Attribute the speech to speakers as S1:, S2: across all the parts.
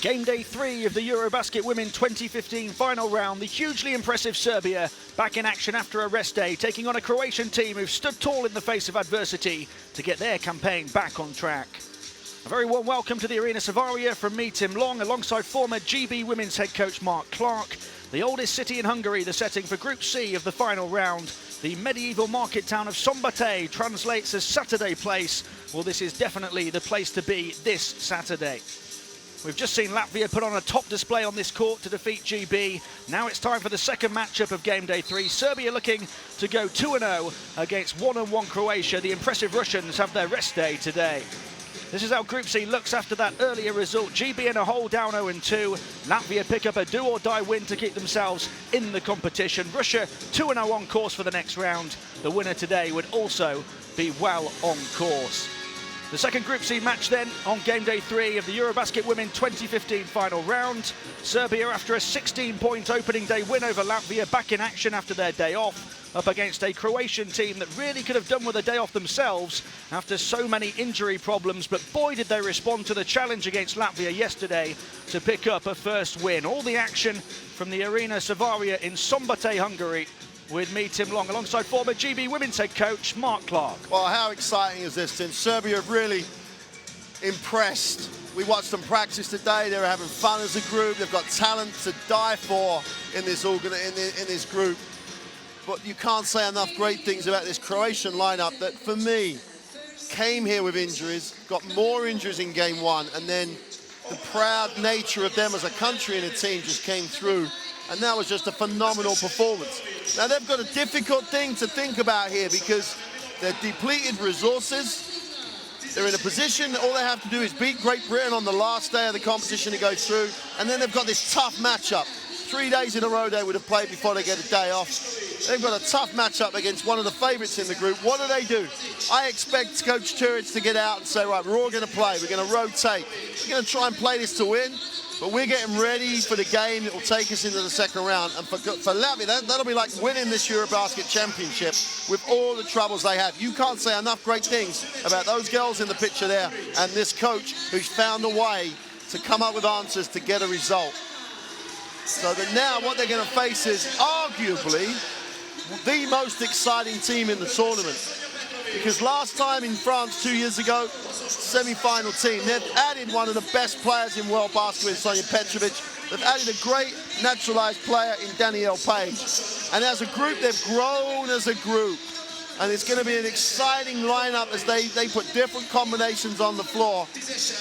S1: Game day 3 of the EuroBasket Women 2015 final round. The hugely impressive Serbia back in action after a rest day, taking on a Croatian team who've stood tall in the face of adversity to get their campaign back on track. A very warm welcome to the Arena Savaria from me, Tim Long, alongside former GB Women's head coach Mark Clark. The oldest city in Hungary, the setting for Group C of the final round. The medieval market town of Szombathely translates as Saturday Place. Well, this is definitely the place to be this Saturday. We've just seen Latvia put on a top display on this court to defeat GB. Now it's time for the second matchup of game day 3. Serbia looking to go 2-0 against 1-1 Croatia. The impressive Russians have their rest day today. This is how Group C looks after that earlier result. GB in a hole down 0-2. Latvia pick up a do-or-die win to keep themselves in the competition. Russia 2-0 on course for the next round. The winner today would also be well on course. The second Group C match then on game day 3 of the EuroBasket Women 2015 final round. Serbia, after a 16-point opening day win over Latvia, back in action after their day off, up against a Croatian team that really could have done with a day off themselves after so many injury problems, but boy did they respond to the challenge against Latvia yesterday to pick up a first win. All the action from the Arena Savaria in Szombathely, Hungary, with me, Tim Long, alongside former GB Women's head coach Mark Clark.
S2: Well, how exciting is this, Tim? Serbia have really impressed. We watched them practice today. They're having fun as a group. They've got talent to die for in this group. But you can't say enough great things about this Croatian lineup that, for me, came here with injuries, got more injuries in game 1, and then the proud nature of them as a country and a team just came through. And that was just a phenomenal performance. Now, they've got a difficult thing to think about here because they're depleted resources. They're in a position, all they have to do is beat Great Britain on the last day of the competition to go through. And then they've got this tough matchup. 3 days in a row they would have played before they get a day off. They've got a tough matchup against one of the favourites in the group. What do? I expect Coach Turic to get out and say, right, we're all going to play. We're going to rotate. We're going to try and play this to win. But we're getting ready for the game that will take us into the second round. And for Latvia, that'll be like winning this EuroBasket championship with all the troubles they have. You can't say enough great things about those girls in the picture there and this coach who's found a way to come up with answers to get a result. So that now what they're going to face is arguably the most exciting team in the tournament. Because last time in France 2 years ago, semi-final team, they've added one of the best players in world basketball, Sonja Petrovic. They've added a great naturalized player in Danielle Page. And as a group, they've grown as a group. And it's going to be an exciting lineup as they put different combinations on the floor.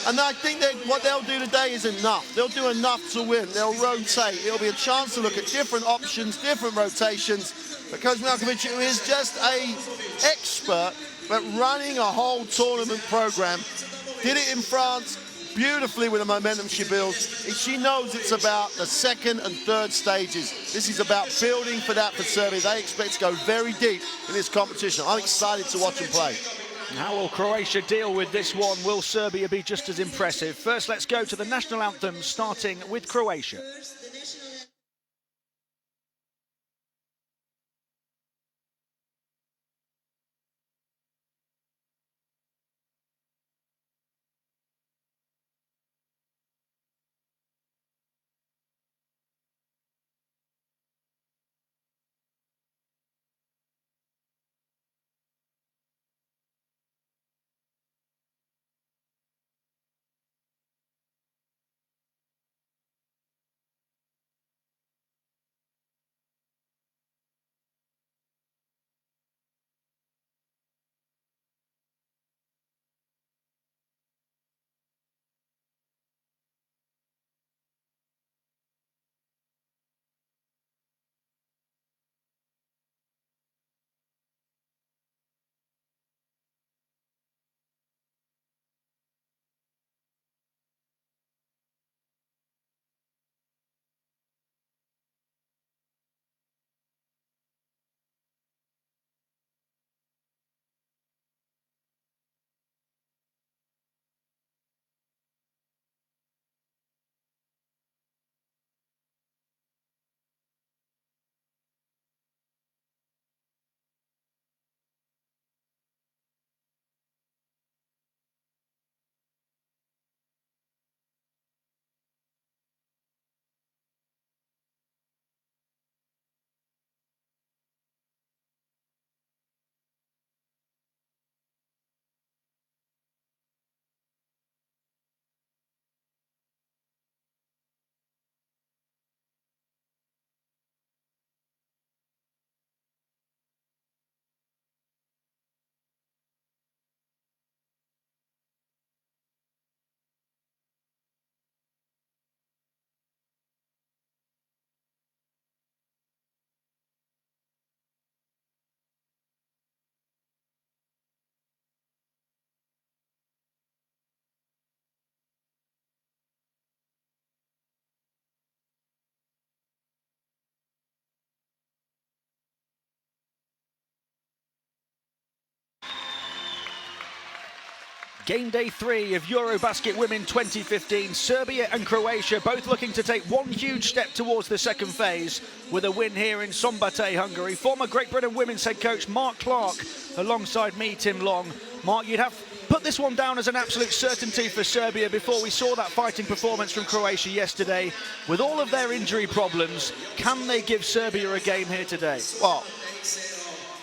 S2: And I think that what they'll do today is enough. They'll do enough to win. They'll rotate. It'll be a chance to look at different options, different rotations. But Coach Markovic, who is just an expert at running a whole tournament program, did it in France beautifully with the momentum she builds. She knows it's about the second and third stages. This is about building for that for Serbia. They expect to go very deep in this competition. I'm excited to watch them play.
S1: How will Croatia deal with this one? Will Serbia be just as impressive? First, let's go to the national anthem, starting with Croatia. Game day 3 of EuroBasket Women 2015. Serbia and Croatia both looking to take one huge step towards the second phase with a win here in Szombathely, Hungary. Former Great Britain women's head coach Mark Clark alongside me, Tim Long. Mark, you'd have put this one down as an absolute certainty for Serbia before we saw that fighting performance from Croatia yesterday. With all of their injury problems, can they give Serbia a game here today?
S2: Well,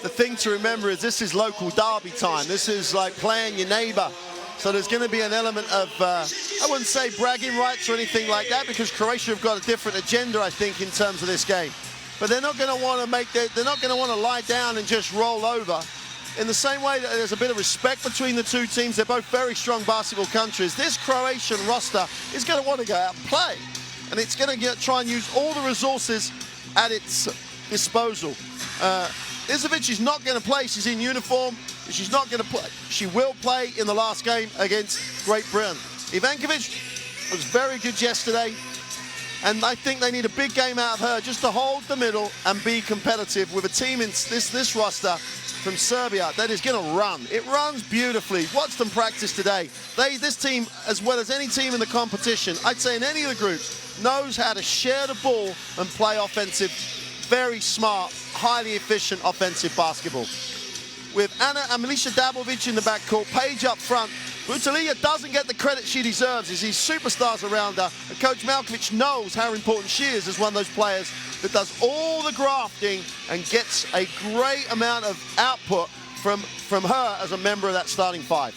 S2: the thing to remember is this is local derby time. This is like playing your neighbour. So there's going to be an element of, I wouldn't say bragging rights or anything like that, because Croatia have got a different agenda, I think, in terms of this game. But they're not going to want to they're not going to want to lie down and just roll over. In the same way that there's a bit of respect between the two teams, they're both very strong basketball countries. This Croatian roster is going to want to go out and play. And it's going to try and use all the resources at its disposal. Izovic is not going to play. She's in uniform. She's not going to play. She will play in the last game against Great Britain. Ivankovic was very good yesterday, and I think they need a big game out of her just to hold the middle and be competitive with a team in this roster from Serbia that is going to run. It runs beautifully. Watch them practice today. This team, as well as any team in the competition, I'd say in any of the groups, knows how to share the ball and play offensive, very smart, highly efficient offensive basketball. With Anna and Milica Dabovic in the backcourt, Paige up front. Butalia doesn't get the credit she deserves as these superstars around her. And Coach Malkovic knows how important she is as one of those players that does all the grafting and gets a great amount of output from her as a member of that starting five.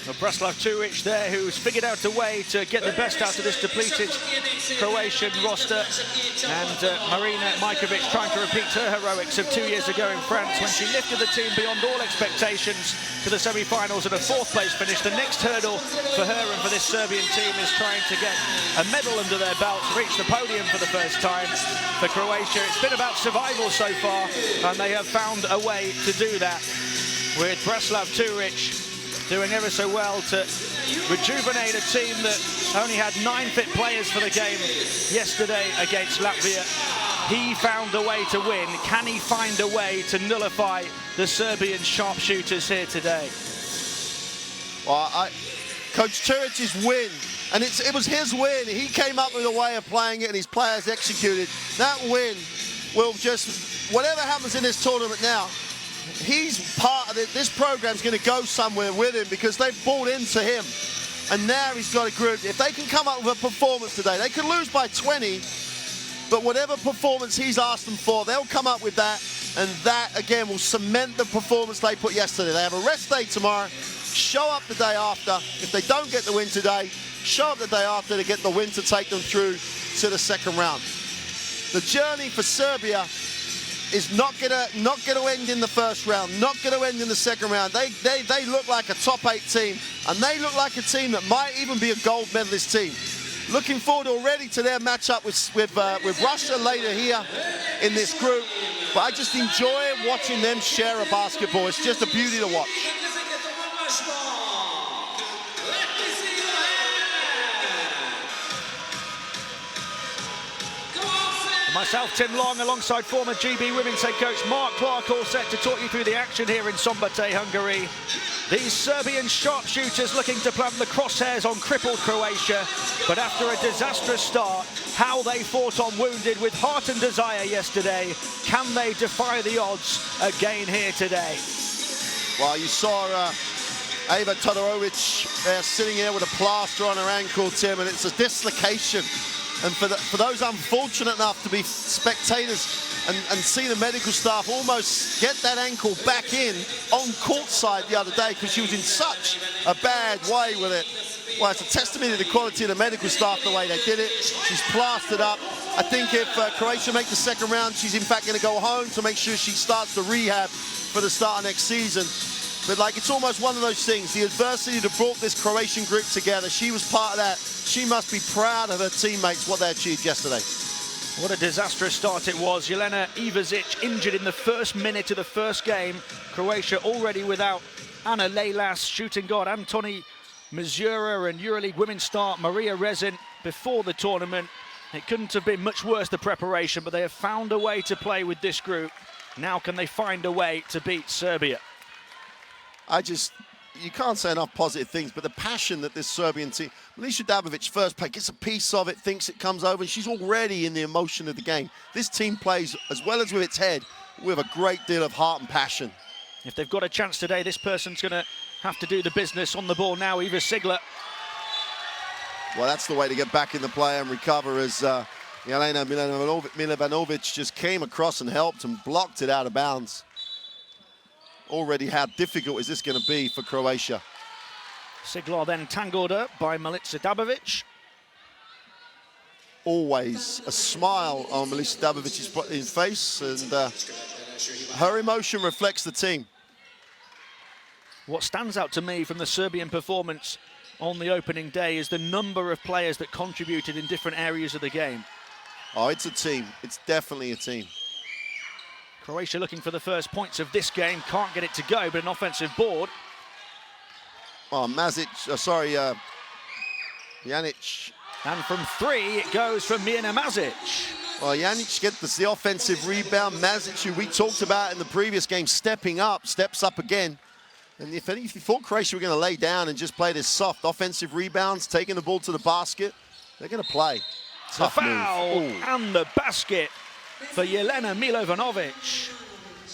S1: Well, Branislav Turic there, who's figured out a way to get the best out of this depleted Croatian roster. And Marina Majkovic trying to repeat her heroics of 2 years ago in France when she lifted the team beyond all expectations to the semi-finals and a fourth-place finish. The next hurdle for her and for this Serbian team is trying to get a medal under their belts, reach the podium for the first time. For Croatia, it's been about survival so far, and they have found a way to do that with Branislav Turic doing ever so well to rejuvenate a team that only had 9 fit players for the game yesterday against Latvia. He found a way to win. Can he find a way to nullify the Serbian sharpshooters here today?
S2: Well, Coach Turic's win, and it was his win. He came up with a way of playing it, and his players executed. That win will just, whatever happens in this tournament now, he's part of it. This program's going to go somewhere with him because they've bought into him. And now he's got a group. If they can come up with a performance today, they could lose by 20, but whatever performance he's asked them for, they'll come up with that. And that, again, will cement the performance they put yesterday. They have a rest day tomorrow. Show up the day after. If they don't get the win today, show up the day after to get the win to take them through to the second round. The journey for Serbia is not gonna end in the first round, not gonna end in the second round. They look like a top 8 team, and they look like a team that might even be a gold medalist team. Looking forward already to their matchup with Russia later here in this group. But I just enjoy watching them share a basketball. It's just a beauty to watch.
S1: Myself, Tim Long, alongside former GB women's head coach Mark Clark, all set to talk you through the action here in Szombathely, Hungary. These Serbian sharpshooters looking to plant the crosshairs on crippled Croatia, but after a disastrous start, how they fought on wounded with heart and desire yesterday. Can they defy the odds again here today?
S2: Well, you saw Ava Todorovic sitting here with a plaster on her ankle, Tim, and it's a dislocation. And for those unfortunate enough to be spectators and see the medical staff almost get that ankle back in on courtside the other day because she was in such a bad way with it. Well, it's a testimony to the quality of the medical staff, the way they did it. She's plastered up. I think if Croatia make the second round, she's in fact going to go home to make sure she starts the rehab for the start of next season. But like, it's almost one of those things, the adversity that brought this Croatian group together, she was part of that. She must be proud of her teammates, what they achieved yesterday.
S1: What a disastrous start it was. Jelena Ivazic injured in the first minute of the first game. Croatia already without Anna Leilas, shooting guard Antoni Mazura, and EuroLeague women's star Maria Rezin before the tournament. It couldn't have been much worse, the preparation, but they have found a way to play with this group. Now can they find a way to beat Serbia?
S2: you can't say enough positive things, but the passion that this Serbian team, Milica Dabovic first play, gets a piece of it, thinks it comes over, and she's already in the emotion of the game. This team plays, as well as with its head, with a great deal of heart and passion.
S1: If they've got a chance today, this person's going to have to do the business on the ball now, Eva Sigler.
S2: Well, that's the way to get back in the play and recover, as Jelena Milovanovic just came across and helped and blocked it out of bounds. Already, how difficult is this going to be for Croatia?
S1: Siglar then tangled up by Milica Dabovic.
S2: Always a smile on Milica Dabovic's face, and her emotion reflects the team.
S1: What stands out to me from the Serbian performance on the opening day is the number of players that contributed in different areas of the game.
S2: Oh, it's a team. It's definitely a team.
S1: Croatia looking for the first points of this game. Can't get it to go, but an offensive board.
S2: Oh, Janic.
S1: And from three, it goes from Mijana Mazic.
S2: Well, Janic gets the offensive rebound. Mazic, who we talked about in the previous game, steps up again. And if you thought Croatia were going to lay down and just play this soft offensive rebounds, taking the ball to the basket, they're going to play. Tough
S1: the foul
S2: move.
S1: And the basket for Jelena Milovanovic.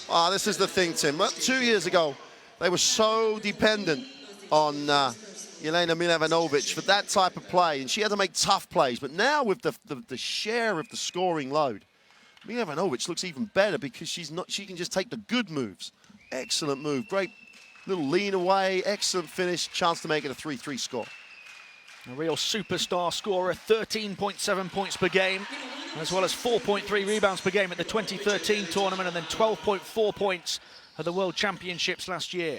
S2: Oh, this is the thing, Tim. 2 years ago, they were so dependent on Jelena Milovanovic for that type of play, and she had to make tough plays. But now with the share of the scoring load, Milovanovic looks even better because she can just take the good moves. Excellent move, great little lean away, excellent finish, chance to make it a 3-3 score.
S1: A real superstar scorer, 13.7 points per game, as well as 4.3 rebounds per game at the 2013 tournament, and then 12.4 points at the World Championships last year.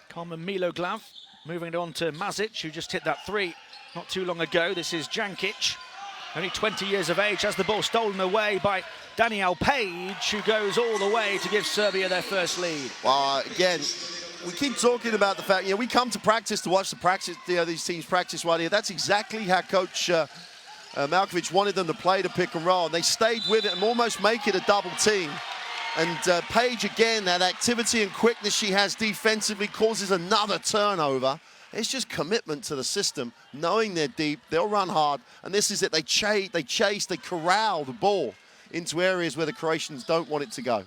S1: Carmen Miloglav moving it on to Mazic, who just hit that three not too long ago. This is Jankic, only 20 years of age, has the ball stolen away by Danielle Page, who goes all the way to give Serbia their first lead.
S2: Again, we keep talking about the fact, we come to practice to watch these teams practice right here. That's exactly how Coach Malkovic wanted them to play the pick and roll. And they stayed with it and almost make it a double team. And Page, again, that activity and quickness she has defensively causes another turnover. It's just commitment to the system, knowing they're deep, they'll run hard, and this is it. They chase, they corral the ball into areas where the Croatians don't want it to go.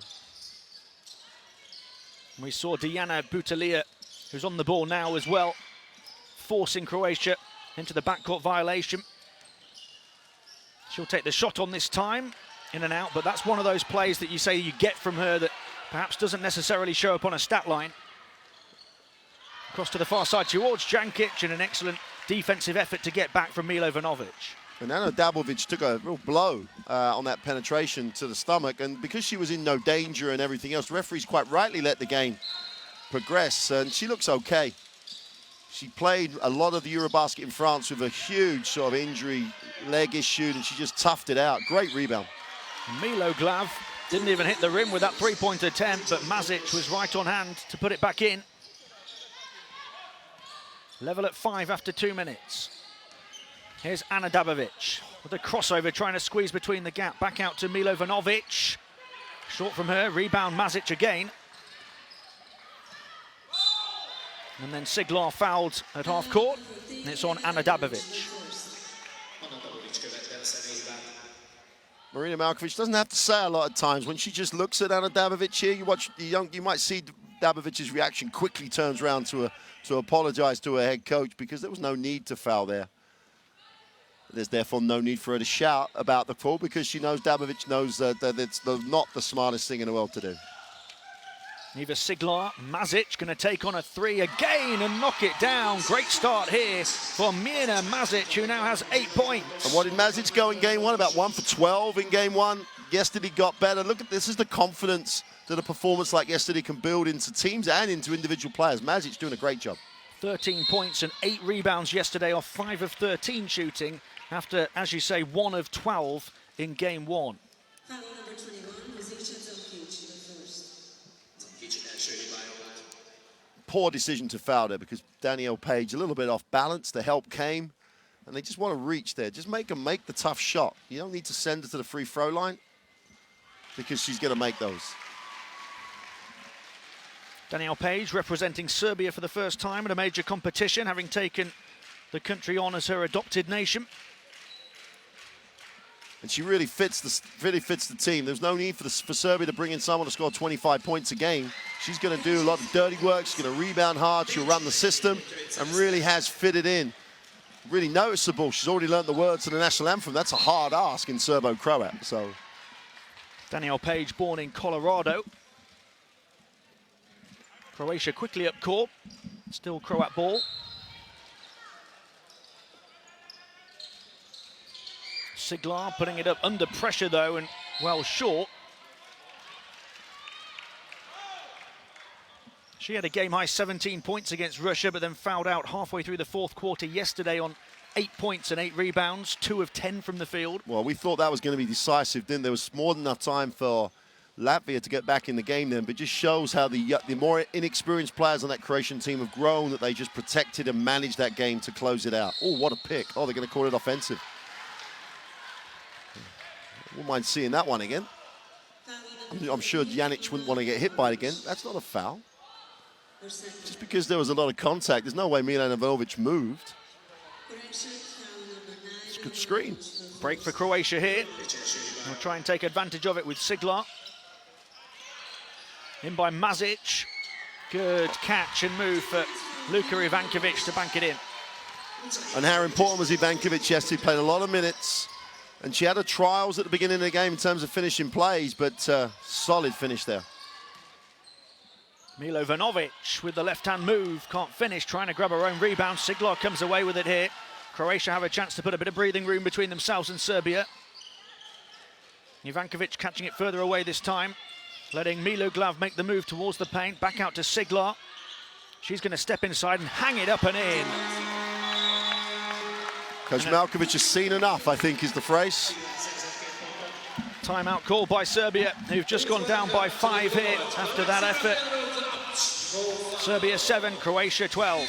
S1: We saw Dijana Butalia, who's on the ball now as well, forcing Croatia into the backcourt violation. She'll take the shot on this time, in and out, but that's one of those plays that you say you get from her that perhaps doesn't necessarily show up on a stat line. Across to the far side towards Jankic, and an excellent defensive effort to get back from Milovanovic.
S2: And Ana Dabovic took a real blow on that penetration to the stomach, and because she was in no danger and everything else, the referees quite rightly let the game progress, and she looks okay. She played a lot of the EuroBasket in France with a huge sort of injury, leg issue, and she just toughed it out. Great rebound.
S1: Miloglav didn't even hit the rim with that three-point attempt, but Mazic was right on hand to put it back in. Level at 5 after 2 minutes. Here's Ana Dabovic with a crossover, trying to squeeze between the gap. Back out to Milovanovic. Short from her, rebound Mazic again. And then Siglar fouled at half court, and it's on Ana Dabovic.
S2: Marina Malkovic doesn't have to say a lot of times. When she just looks at Ana Dabovic here, you might see Dabovic's reaction quickly turns around to apologize to her head coach, because there was no need to foul there. There's therefore no need for her to shout about the foul, because she knows Dabovic knows that it's not the smartest thing in the world to do.
S1: Eva Siglar, Mazic going to take on a three again and knock it down. Great start here for Mijana Mazic, who now has 8 points.
S2: And what did Mazic go in game one? About 1 for 12 in game one. Yesterday got better. Look at this, is the confidence that a performance like yesterday can build into teams and into individual players. Mazic doing a great job.
S1: 13 points and 8 rebounds yesterday off 5 of 13 shooting after, as you say, 1 of 12 in game one.
S2: Poor decision to foul there, because Danielle Page a little bit off balance. The help came, and they just want to reach there. Just make them make the tough shot. You don't need to send it to the free throw line. because she's going to make those.
S1: Danielle Page representing Serbia for the first time at a major competition, having taken the country on as her adopted nation.
S2: And she really fits the team. There's no need for Serbia to bring in someone to score 25 points a game. She's going to do a lot of dirty work. She's going to rebound hard. She'll run the system and really has fitted in. Really noticeable. She's already learned the words to the national anthem. That's a hard ask in Serbo-Croat. So
S1: Danielle Page, born in Colorado. Croatia quickly up court. Still Croat ball. Siglar putting it up under pressure though, and well short. She had a game-high 17 points against Russia, but then fouled out halfway through the fourth quarter yesterday on 8 points and 8 rebounds, 2 of 10 from the field.
S2: Well, we thought that was going to be decisive, didn't there? Was more than enough time for Latvia to get back in the game then, but it just shows how the more inexperienced players on that Croatian team have grown, that they just protected and managed that game to close it out. Oh, what a pick. Oh, they're going to call it offensive. Wouldn't mind seeing that one again. I'm sure Janic wouldn't want to get hit by it again. That's not a foul. Just because there was a lot of contact, there's no way Milan Ivanovic moved. It's a good screen.
S1: Break for Croatia here. They'll try and take advantage of it with Siglar. In by Mazic. Good catch and move for Luka Ivankovic to bank it in.
S2: And how important was Ivankovic yesterday? He played a lot of minutes. And she had her trials at the beginning of the game in terms of finishing plays, but solid finish there.
S1: Milovanovic with the left-hand move, can't finish, trying to grab her own rebound. Siglar comes away with it here. Croatia have a chance to put a bit of breathing room between themselves and Serbia. Ivankovic catching it further away this time, letting Miloglav make the move towards the paint, back out to Siglar. She's going to step inside and hang it up and in.
S2: Coach Malkovic has seen enough, I think is the phrase.
S1: Timeout called by Serbia, who've just gone down by 5 here after that effort. Serbia 7, Croatia 12.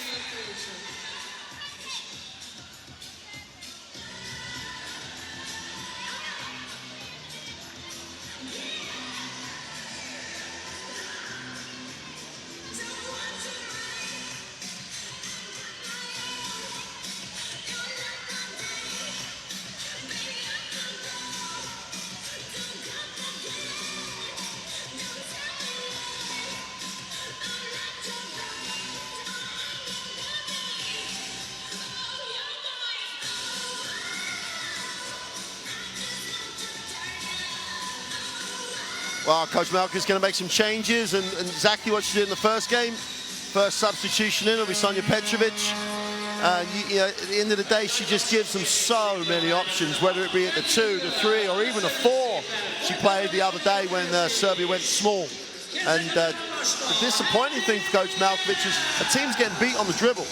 S2: Well, Coach Malkovic is going to make some changes, and exactly what she did in the first game. First substitution in will be Sonja Petrovic. At the end of the day, she just gives them so many options, whether it be at the 2, the 3, or even the 4 she played the other day when Serbia went small. And the disappointing thing for Coach Malkovic is a team's getting beat on the dribble.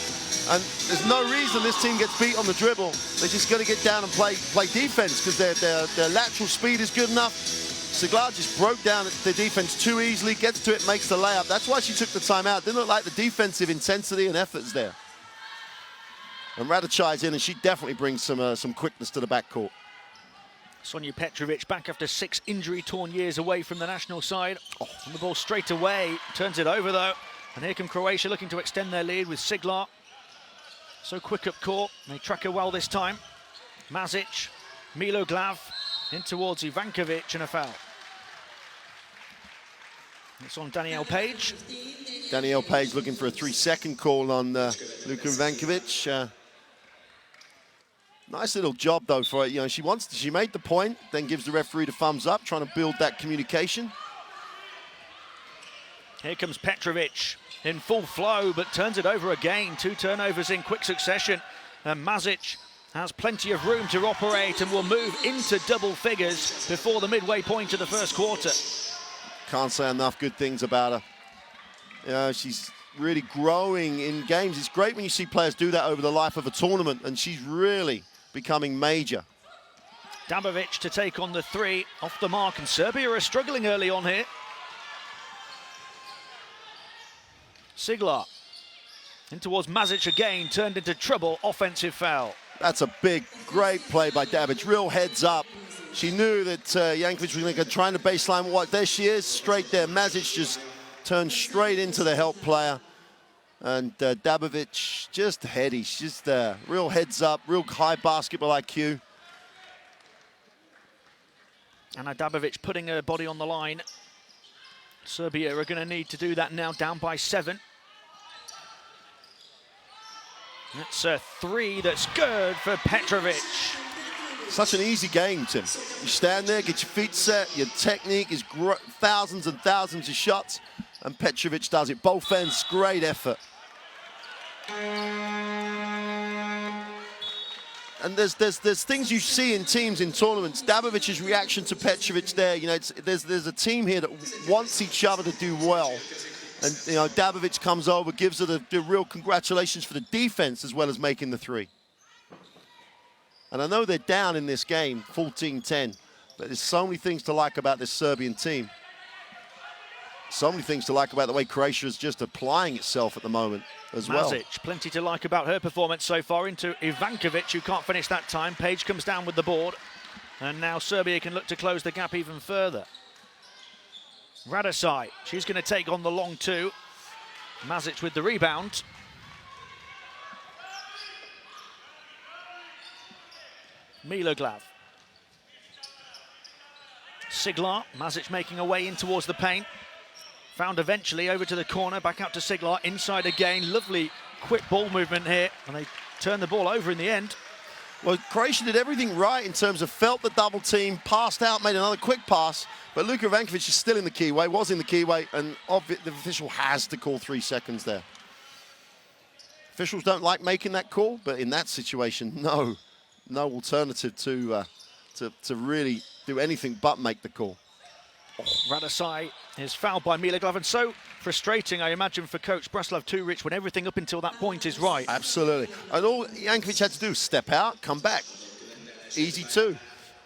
S2: And there's no reason this team gets beat on the dribble. They're just going to get down and play defense because their lateral speed is good enough. Siglar just broke down the defense too easily, gets to it, makes the layup. That's why she took the timeout. Didn't look like the defensive intensity and efforts there. And Radicai's in, and she definitely brings some quickness to the backcourt.
S1: Sonja Petrovic back after 6 injury-torn years away from the national side. Oh, on the ball straight away, turns it over though. And here come Croatia looking to extend their lead with Siglar. So quick up court, they track her well this time. Mazic, Miloglav, in towards Ivankovic and a foul. It's on Danielle Page.
S2: Danielle Page looking for a 3-second call on Luka Ivankovic. Nice little job though for it. She made the point, then gives the referee the thumbs up, trying to build that communication.
S1: Here comes Petrovic in full flow, but turns it over again. 2 turnovers in quick succession. And Mazic has plenty of room to operate and will move into double figures before the midway point of the first quarter.
S2: Can't say enough good things about her. She's really growing in games. It's great when you see players do that over the life of a tournament, and she's really becoming major.
S1: Dabovic to take on the 3 off the mark, and Serbia are struggling early on here. Siglar in towards Mazic again, turned into trouble, offensive foul.
S2: That's a big, great play by Dabic. Real heads up. She knew that Jankovic was going to try the baseline walk. There she is, straight there. Mazic just turned straight into the help player. And Dabovic just heady. She's just real heads up, real high basketball IQ.
S1: Anna Dabovic putting her body on the line. Serbia are going to need to do that now, down by 7. That's a 3 that's good for Petrovic.
S2: Such an easy game, Tim. You stand there, get your feet set, your technique is thousands and thousands of shots, and Petrovic does it. Both ends, great effort. And there's things you see in teams in tournaments. Dabovic's reaction to Petrovic there, you know, there's a team here that wants each other to do well. And, you know, Dabovic comes over, gives her the real congratulations for the defense as well as making the 3. And I know they're down in this game, 14-10, but there's so many things to like about this Serbian team. So many things to like about the way Croatia is just applying itself at the moment as well.
S1: Mazic, plenty to like about her performance so far, into Ivankovic, who can't finish that time. Page comes down with the board, and now Serbia can look to close the gap even further. Radosai, she's going to take on the long 2. Mazic with the rebound. Miloglav. Siglar, Mazic making her way in towards the paint. Found eventually over to the corner, back out to Siglar, inside again. Lovely quick ball movement here, and they turn the ball over in the end.
S2: Well, Croatia did everything right in terms of felt the double team, passed out, made another quick pass, but Luka Ivankovic is still in the keyway, was in the keyway, and the official has to call 3 seconds there. Officials don't like making that call, but in that situation, no alternative to really do anything but make the call.
S1: Radosai is fouled by Miloglav, and so frustrating, I imagine, for coach Bratislav Turic when everything up until that point is right.
S2: Absolutely. And all Jankovic had to do was step out, come back. Easy 2.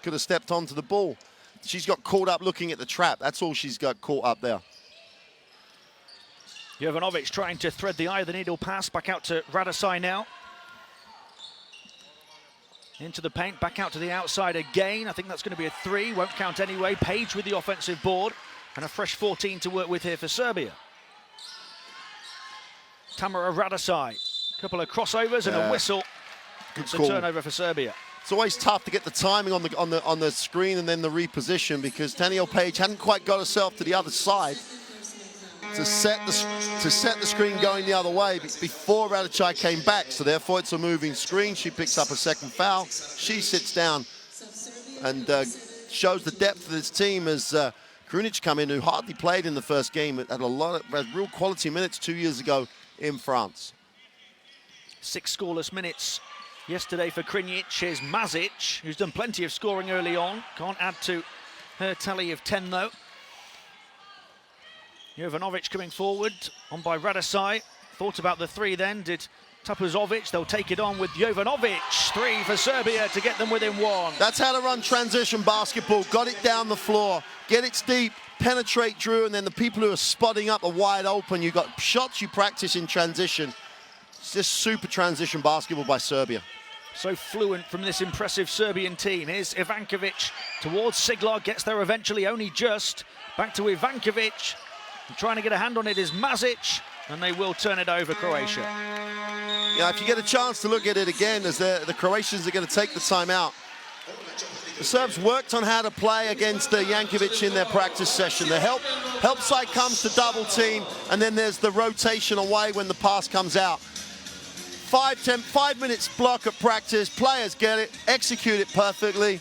S2: Could have stepped onto the ball. She's got caught up looking at the trap. That's all she's got caught up there.
S1: Jovanovic trying to thread the eye of the needle pass. Back out to Radosai now. Into the paint, back out to the outside again. I think that's going to be a 3, won't count anyway. Page with the offensive board, and a fresh 14 to work with here for Serbia. Tamara Radosai, a couple of crossovers and a whistle. It's a turnover for Serbia.
S2: It's always tough to get the timing on the screen and then the reposition, because Danielle Page hadn't quite got herself to the other side to set the screen going the other way before Radosai came back. So therefore it's a moving screen. She picks up a second foul. She sits down and shows the depth of this team as Krunic come in, who hardly played in the first game, had real quality minutes 2 years ago in France.
S1: 6 scoreless minutes yesterday for Krunic. Here's Mazic, who's done plenty of scoring early on. Can't add to her tally of 10 though. Jovanovic coming forward, on by Radosai. Thought about the 3 then, did Tapuzovic. They'll take it on with Jovanovic. 3 for Serbia to get them within 1.
S2: That's how to run transition basketball. Got it down the floor, get it deep, penetrate Drew, and then the people who are spotting up are wide open. You've got shots you practice in transition. It's just super transition basketball by Serbia.
S1: So fluent from this impressive Serbian team. Here's Ivankovic towards Siglar, gets there eventually, only just. Back to Ivankovic. Trying to get a hand on it is Mazic, and they will turn it over Croatia.
S2: Yeah, if you get a chance to look at it again, as the Croatians are going to take the time out. The Serbs worked on how to play against Jankovic in their practice session. The help side comes to double team, and then there's the rotation away when the pass comes out. 5 minutes block at practice, players get it, execute it perfectly.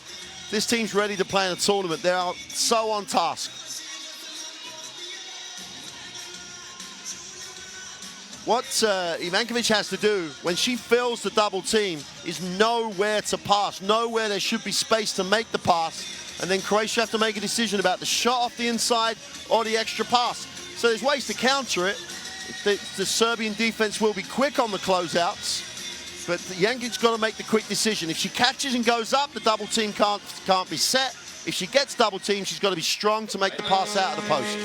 S2: This team's ready to play in a tournament. They are so on task. What Ivankovic has to do when she fills the double team is know where to pass, know where there should be space to make the pass, and then Croatia have to make a decision about the shot off the inside or the extra pass. So there's ways to counter it. The Serbian defense will be quick on the closeouts, but Jankic's got to make the quick decision. If she catches and goes up, the double team can't be set. if she gets double teamed, she's got to be strong to make the pass out of the post.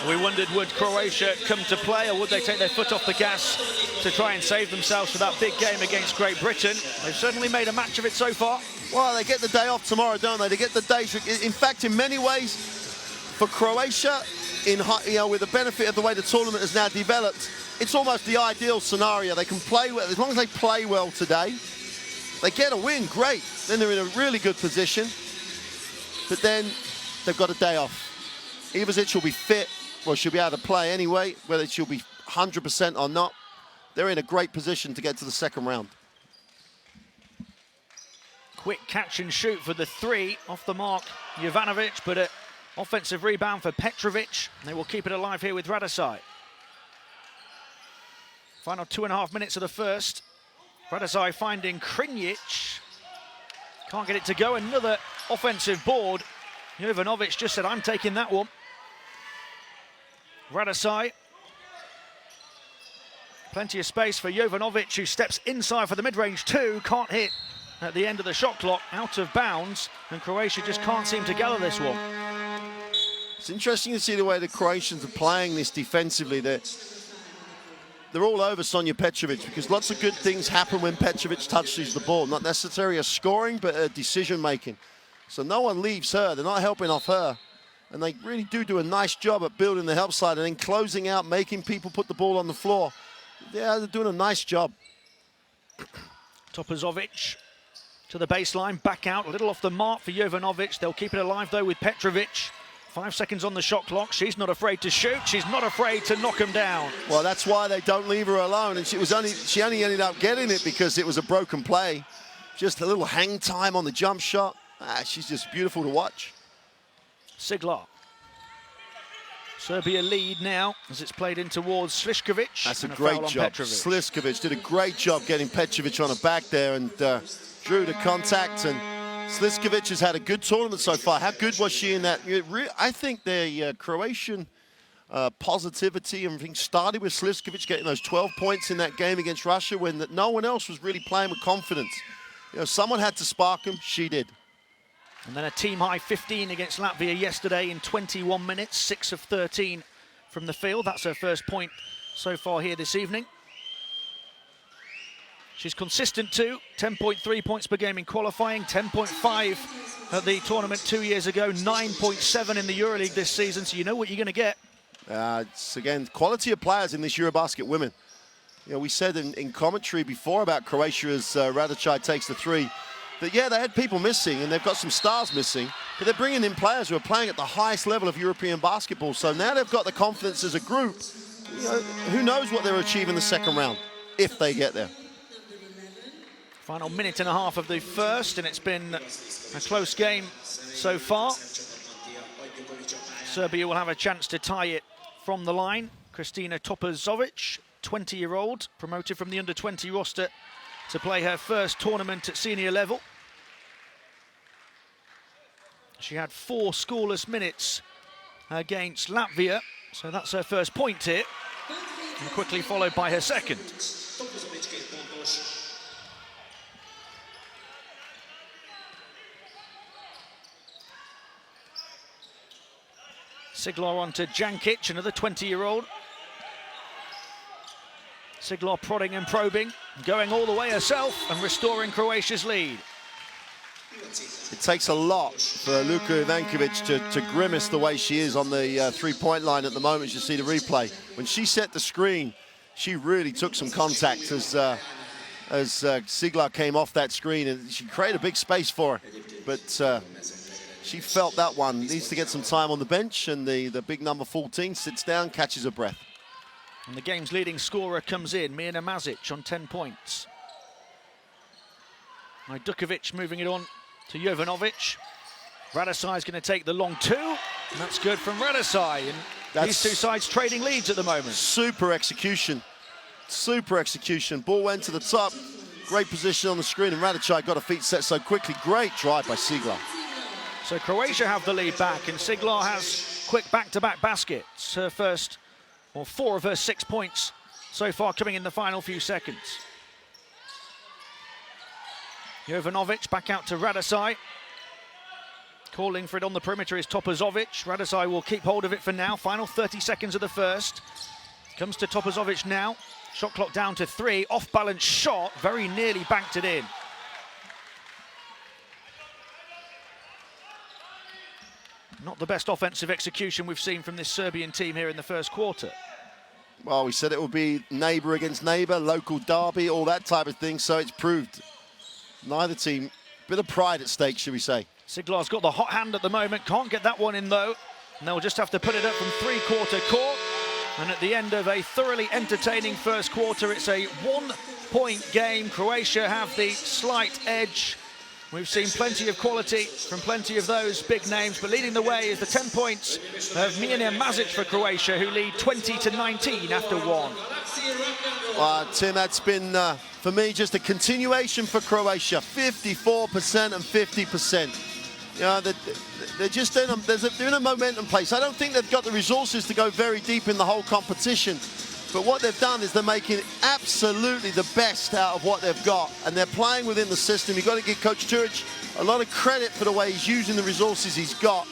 S1: We wondered, would Croatia come to play, or would they take their foot off the gas to try and save themselves for that big game against Great Britain? They've certainly made a match of it so far.
S2: Well, they get the day off tomorrow, don't they? They get the day. In fact, in many ways, for Croatia, with the benefit of the way the tournament has now developed, it's almost the ideal scenario. They can play well. As long as they play well today, they get a win, great. Then they're in a really good position. But then they've got a day off. Ivazic will be fit. Well, she'll be able to play anyway, whether she'll be 100% or not. They're in a great position to get to the second round.
S1: Quick catch and shoot for the three. Off the mark, Jovanovic, but an offensive rebound for Petrovic. They will keep it alive here with Radosaj. Final 2.5 minutes of the first. Radosaj finding Krinic. Can't get it to go. Another offensive board. Jovanovic just said, I'm taking that one. Radosaj. Plenty of space for Jovanovic, who steps inside for the mid-range two. Can't hit at the end of the shot clock. Out of bounds. And Croatia just can't seem to gather this one.
S2: It's interesting to see the way the Croatians are playing this defensively. They're all over Sonja Petrovic, because lots of good things happen when Petrovic touches the ball. Not necessarily a scoring, but a decision-making. So no one leaves her. They're not helping off her. And they really do a nice job at building the help side and then closing out, making people put the ball on the floor. Yeah, they're doing a nice job.
S1: Topazovic to the baseline, back out, a little off the mark for Jovanovic. They'll keep it alive, though, with Petrovic. 5 seconds on the shot clock. She's not afraid to shoot. She's not afraid to knock him down.
S2: Well, that's why they don't leave her alone. And she only ended up getting it because it was a broken play. Just a little hang time on the jump shot. She's just beautiful to watch.
S1: Siglar. Serbia lead now as it's played in towards Sliskovic.
S2: That's a great job. Sliskovic did a great job getting Petrovic on her back there and drew the contact. And Sliskovic has had a good tournament so far. How good was she in that? I think the Croatian positivity and everything started with Sliskovic getting those 12 points in that game against Russia when no one else was really playing with confidence. Someone had to spark them. She did.
S1: And then a team-high 15 against Latvia yesterday in 21 minutes, 6 of 13 from the field. That's her first point so far here this evening. She's consistent too, 10.3 points per game in qualifying, 10.5 at the tournament 2 years ago, 9.7 in the EuroLeague this season, so you know what you're going to get.
S2: It's, again, quality of players in this EuroBasket women. We said in commentary before about Croatia as Radosaj takes the three, that yeah, they had people missing and they've got some stars missing, but they're bringing in players who are playing at the highest level of European basketball. So now they've got the confidence as a group. Who knows what they'll achieve in the second round, if they get there.
S1: Final minute and a half of the first, and it's been a close game so far. Serbia will have a chance to tie it from the line. Kristina Topazovic, 20-year-old, promoted from the under-20 roster to play her first tournament at senior level. She had 4 scoreless minutes against Latvia, so that's her first point here, and quickly followed by her second. Siglar on to Jankic, another 20-year-old. Siglar prodding and probing, going all the way herself and restoring Croatia's lead.
S2: It takes a lot for Luka Ivankovic to grimace the way she is on the three-point line at the moment. You see the replay. When she set the screen, she really took some contact as Siglar came off that screen, and she created a big space for her. But she felt that one. Needs to get some time on the bench, and the big number 14 sits down, catches her breath.
S1: And the game's leading scorer comes in, Mirna Mazic on 10 points. Dukovic moving it on to Jovanovic. Radosaj is going to take the long two, and that's good from Radosaj. And these two sides trading leads at the moment.
S2: Super execution. Super execution. Ball went to the top. Great position on the screen, and Radosaj got her feet set so quickly. Great drive by Siglar.
S1: So Croatia have the lead back, and Siglar has quick back-to-back baskets. Her first, or 4 of her 6 points so far coming in the final few seconds. Jovanovic back out to Radosaj. Calling for it on the perimeter is Topazovic. Radosaj will keep hold of it for now. Final 30 seconds of the first. Comes to Topazovic now. Shot clock down to 3. Off-balance shot. Very nearly banked it in. Not the best offensive execution we've seen from this Serbian team here in the first quarter.
S2: Well, we said it would be neighbour against neighbour, local derby, all that type of thing. So it's proved neither team, bit of pride at stake, should we say.
S1: Siglar's got the hot hand at the moment. Can't get that one in, though. And they'll just have to put it up from three-quarter court. And at the end of a thoroughly entertaining first quarter, it's a one-point game. Croatia have the slight edge. We've seen plenty of quality from plenty of those big names, but leading the way is the 10 points of Mijana Mazic for Croatia, who lead 20-19 after one.
S2: Tim, that's been, for me, just a continuation for Croatia. 54% and 50%. You know, they're just they're in a momentum place. I don't think they've got the resources to go very deep in the whole competition. But what they've done is they're making absolutely the best out of what they've got. And they're playing within the system. You've got to give Coach Turic a lot of credit for the way he's using the resources he's got.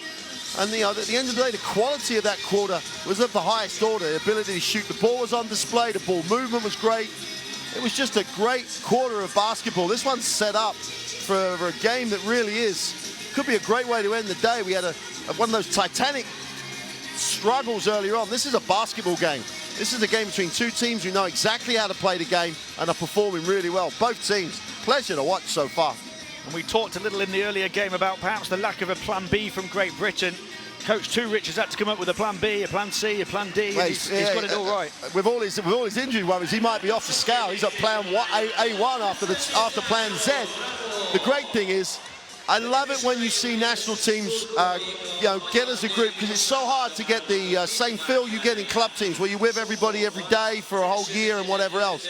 S2: And you know, at the end of the day, the quality of that quarter was of the highest order. The ability to shoot the ball was on display. The ball movement was great. It was just a great quarter of basketball. This one's set up for a game that really could be a great way to end the day. We had one of those titanic struggles earlier on. This is a basketball game. This is a game between two teams who know exactly how to play the game and are performing really well. Both teams, pleasure to watch so far.
S1: And we talked a little in the earlier game about perhaps the lack of a plan B from Great Britain. Coach Turic has had to come up with a plan B, a plan C, a plan D. Well, he's got it all right.
S2: With all his injury worries, he might be off the scale. He's at plan A1 after plan Z. The great thing is, I love it when you see national teams, get as a group, because it's so hard to get the same feel you get in club teams, where you're with everybody every day for a whole year and whatever else.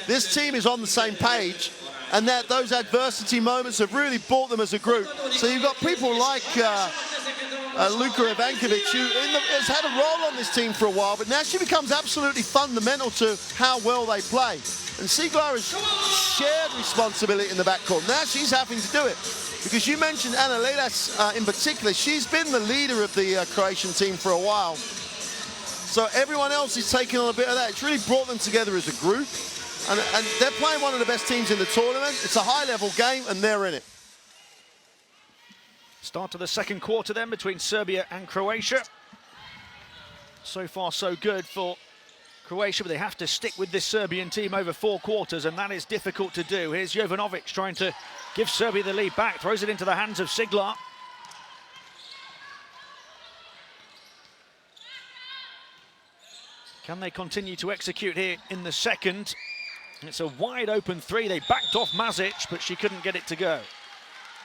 S2: This team is on the same page, and those adversity moments have really brought them as a group. So you've got people like Luka Ivankovic, who has had a role on this team for a while, but now she becomes absolutely fundamental to how well they play. And Siglar has shared responsibility in the backcourt. Now she's having to do it. Because you mentioned Ana Lelas in particular. She's been the leader of the Croatian team for a while. So everyone else is taking on a bit of that. It's really brought them together as a group. And they're playing one of the best teams in the tournament. It's a high-level game, and they're in it.
S1: Start of the second quarter then between Serbia and Croatia. So far, so good for Croatia, but they have to stick with this Serbian team over 4 quarters, and that is difficult to do. Here's Jovanovic trying to give Serbia the lead back, throws it into the hands of Siglar. Can they continue to execute here in the second? It's a wide open 3. They backed off Mazic, but she couldn't get it to go.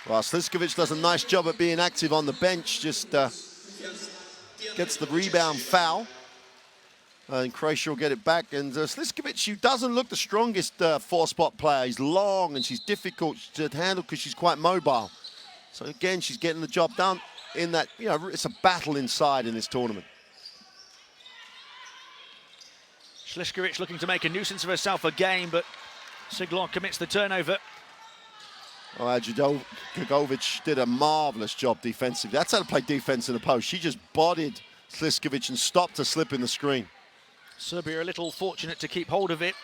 S2: Well, Sliskovic does a nice job at being active on the bench, just gets the rebound foul. And Croatia will get it back. And Sliskovic, who doesn't look the strongest 4-spot player. He's long and she's difficult to handle because she's quite mobile. So again, she's getting the job done in that, it's a battle inside in this tournament.
S1: Sliskovic looking to make a nuisance of herself again, but Siglar commits the turnover.
S2: Oh, Dragovic did a marvellous job defensively. That's how to play defense in the post. She just bodied Sliskovic and stopped her slipping the screen.
S1: Serbia a little fortunate to keep hold of it.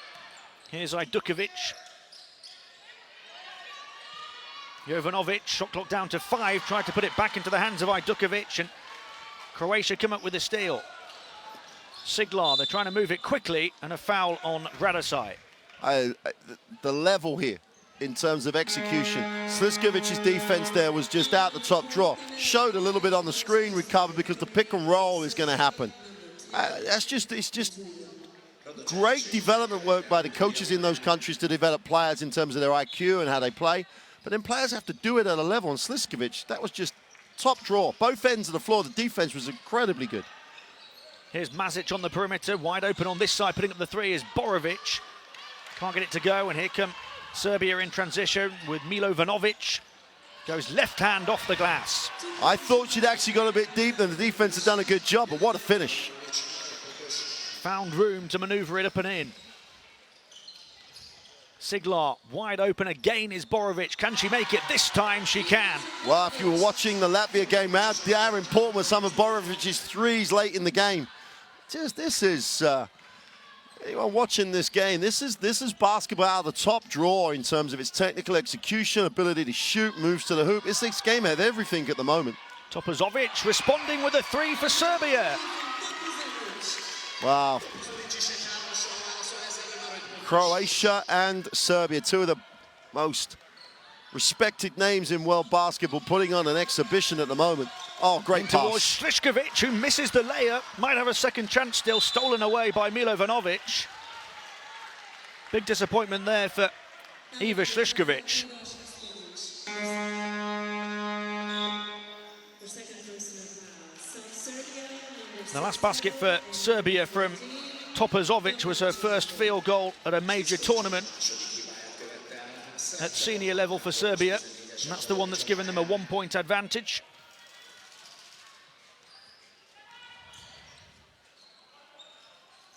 S1: Here's Ajdukovic. Jovanovic, shot clock down to 5, tried to put it back into the hands of Ajdukovic, and Croatia come up with a steal. Siglar, they're trying to move it quickly, and a foul on Radosaj.
S2: The level here in terms of execution. Sliskovic's defense there was just out the top draw. Showed a little bit on the screen, recovered because the pick and roll is going to happen. It's just great development work by the coaches in those countries to develop players in terms of their IQ and how they play. But then players have to do it at a level. And Sliskovic, that was just top draw. Both ends of the floor, the defense was incredibly good.
S1: Here's Mazic on the perimeter, wide open on this side. Putting up the 3 is Borovic. Can't get it to go, and here come Serbia in transition with Milovanovic. Goes left hand off the glass.
S2: I thought she'd actually gone a bit deep, and the defense had done a good job, but what a finish.
S1: Found room to manoeuvre it up and in. Siglar wide open again is Borovic. Can she make it? This time she can.
S2: Well, if you were watching the Latvia game, how important were some of Borovic's threes late in the game? Anyone watching this game, this is basketball out of the top drawer in terms of its technical execution, ability to shoot, moves to the hoop. This game had everything at the moment.
S1: Topazovic responding with a three for Serbia.
S2: Wow. Croatia and Serbia, two of the most respected names in world basketball, putting on an exhibition at the moment. Oh, great pass.
S1: Towards Slišković, who misses the layup. Might have a second chance still, stolen away by Milovanovic. Big disappointment there for Iva Slišković. The last basket for Serbia from Topazovic was her first field goal at a major tournament at senior level for Serbia. And that's the one that's given them a 1-point advantage.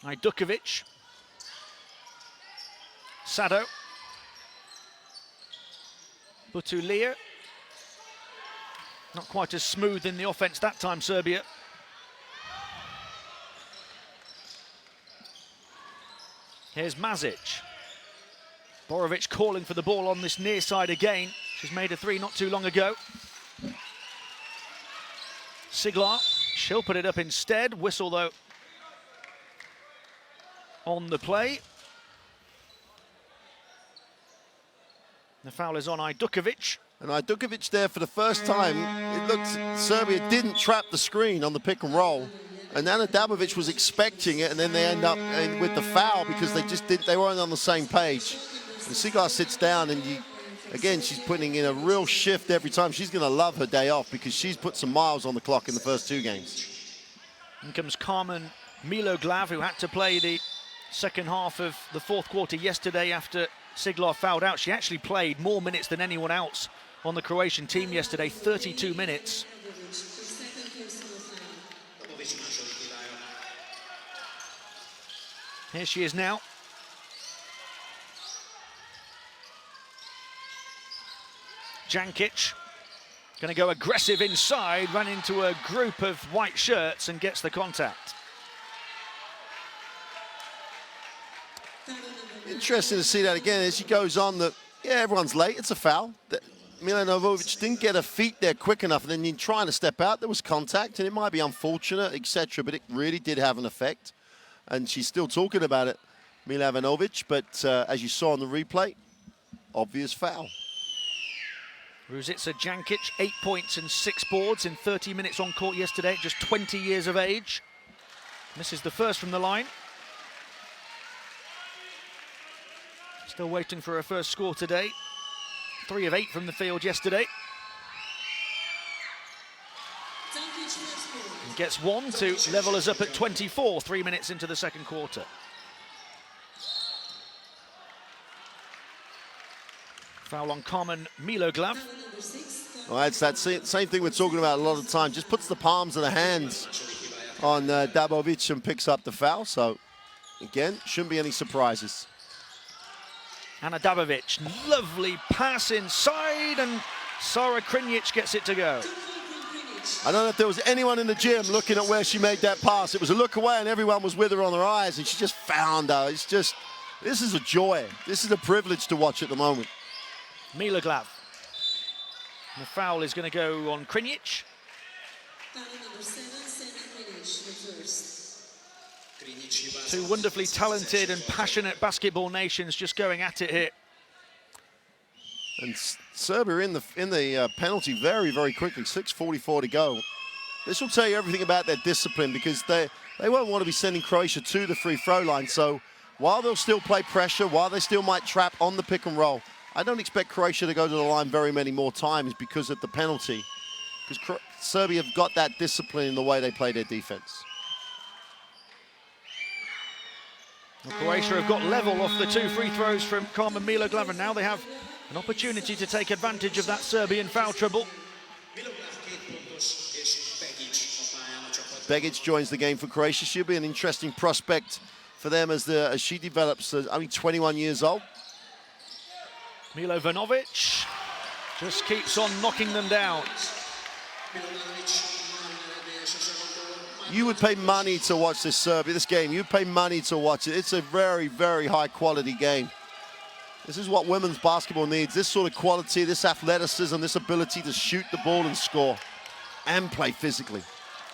S1: Ajdukovic. Sado. Butulia. Not quite as smooth in the offense that time, Serbia. Here's Mazic. Borovic calling for the ball on this near side again. She's made a three not too long ago. Siglar, she'll put it up instead. Whistle though on the play. The foul is on Ajdukovic.
S2: And Ajdukovic there for the first time, it looked, Serbia didn't trap the screen on the pick and roll. And Ana Dabovic was expecting it, and then they end up with the foul because they weren't on the same page. And Siglar sits down, and again, she's putting in a real shift every time. She's going to love her day off because she's put some miles on the clock in the first two games.
S1: In comes Carmen Miloglav, who had to play the second half of the fourth quarter yesterday after Siglar fouled out. She actually played more minutes than anyone else on the Croatian team yesterday, 32 minutes. Here she is now. Jankic going to go aggressive inside, run into a group of white shirts and gets the contact.
S2: Interesting to see that again as she goes on that, yeah, everyone's late, it's a foul. Milanovic didn't get her feet there quick enough, and then in trying to step out, there was contact, and it might be unfortunate, etc., but it really did have an effect. And she's still talking about it, Milovanovic, but as you saw on the replay, obvious foul.
S1: Ružica Jankic, 8 points and 6 boards in 30 minutes on court yesterday, just 20 years of age. Misses the first from the line. Still waiting for her first score today. 3 of 8 from the field yesterday. And gets one to level us up at 24, 3 minutes into the second quarter. Foul on Carmen Miloglav.
S2: Well, it's that same thing we're talking about a lot of the time. Just puts the palms of the hands on Dabovic and picks up the foul. So, again, shouldn't be any surprises.
S1: Ana Dabovic, lovely pass inside, and Sara Krinic gets it to go.
S2: I don't know if there was anyone in the gym looking at where she made that pass. It was a look away and everyone was with her on their eyes, and she just found her. It's just, this is a joy. This is a privilege to watch at the moment.
S1: Miloglav. And the foul is going to go on Krinic. Two wonderfully talented and passionate basketball nations just going at it here.
S2: And Serbia in the penalty very, very quickly. 6:44 to go. This will tell you everything about their discipline, because they won't want to be sending Croatia to the free throw line. So while they'll still play pressure, while they still might trap on the pick and roll, I don't expect Croatia to go to the line very many more times because of the penalty. Because Serbia have got that discipline in the way they play their defense.
S1: Well, Croatia have got level off the 2 free throws from Carmen Miloglav, and now they have an opportunity to take advantage of that Serbian foul trouble.
S2: Begic joins the game for Croatia. She'll be an interesting prospect for them as she develops. Only 21 years old.
S1: Milovanovic just keeps on knocking them down.
S2: You would pay money to watch this game. You'd pay money to watch it. It's a very, very high quality game. This is what women's basketball needs. This sort of quality, this athleticism, this ability to shoot the ball and score and play physically.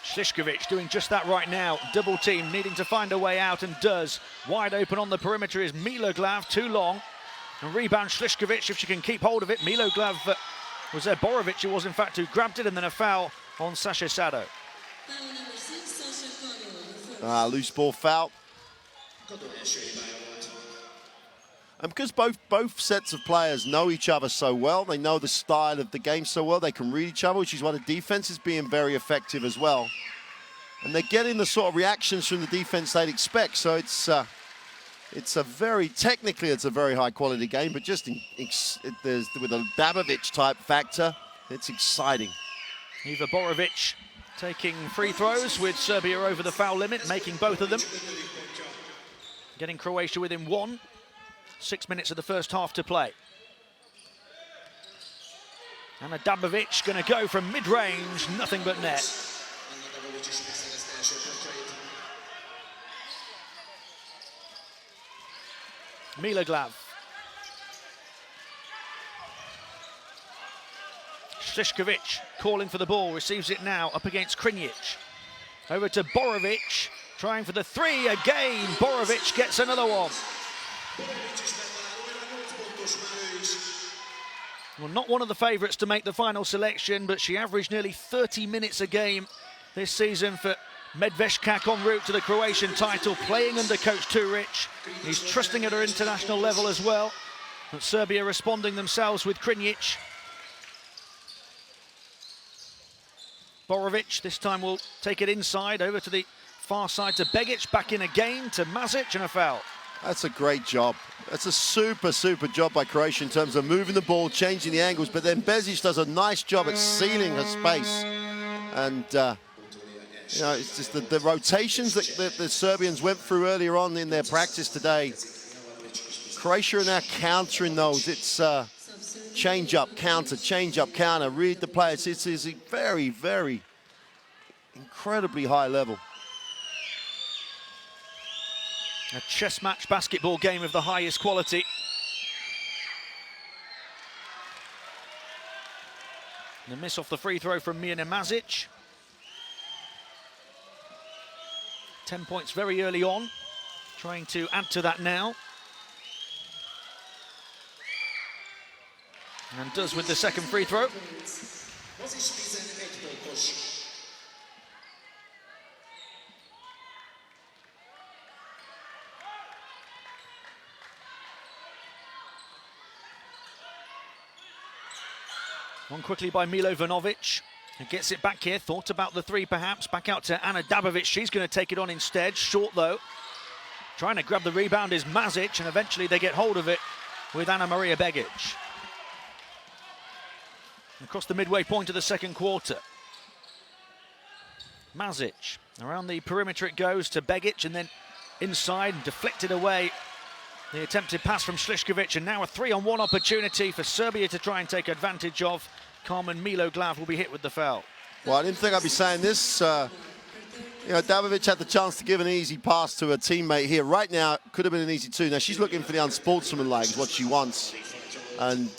S1: Slišković doing just that right now. Double team, needing to find a way out, and does. Wide open on the perimeter is Miloglav, too long. And rebound Slišković if she can keep hold of it. Miloglav was there. Borovic, it was in fact, who grabbed it, and then a foul on Sasha Sado.
S2: Loose ball foul. And because both sets of players know each other so well, they know the style of the game so well, they can read each other, which is why the defense is being very effective as well. And they're getting the sort of reactions from the defense they'd expect. So it's a very, technically it's a very high quality game, but just with a Dabovic type factor, it's exciting.
S1: Iva Borovic taking free throws with Serbia over the foul limit, making both of them. Getting Croatia within one. 6 minutes of the first half to play. And Dabovic going to go from mid-range, nothing but net. Miloglav. Slišković calling for the ball, receives it now up against Krinic. Over to Borovic, trying for the three again. Borovic gets another one. Well, not one of the favourites to make the final selection, but she averaged nearly 30 minutes a game this season for Medveščak en route to the Croatian title, playing under coach Turic. He's trusting at her international level as well. But Serbia responding themselves with Krinic. Borovic this time will take it inside, over to the far side to Begic, back in again to Mazic, and a foul.
S2: That's a great job. That's a super job by Croatia in terms of moving the ball, changing the angles, but then Bezic does a nice job at sealing her space. And, you know, it's just the rotations that the Serbians went through earlier on in their practice today. Croatia are now countering those. It's change up, counter, read the players. It's a very, very incredibly high level.
S1: A chess match basketball game of the highest quality. And a miss off the free throw from Mijana Mazic. 10 points very early on. Trying to add to that now. And does with the second free throw. One quickly by Milovanovic, who gets it back here, thought about the three perhaps, back out to Ana Dabovic, she's going to take it on instead, short though. Trying to grab the rebound is Mazic, and eventually they get hold of it with Ana Maria Begic. Across the midway point of the second quarter. Mazic, around the perimeter it goes to Begic, and then inside, deflected away. The attempted pass from Slišković, and now a 3-on-1 opportunity for Serbia to try and take advantage of. Carmen Miloglav will be hit with the foul.
S2: Well, I didn't think I'd be saying this. You know, Dabovic had the chance to give an easy pass to her teammate here. Right now, could have been an easy two. Now, she's looking for the unsportsmanlike, is what she wants. And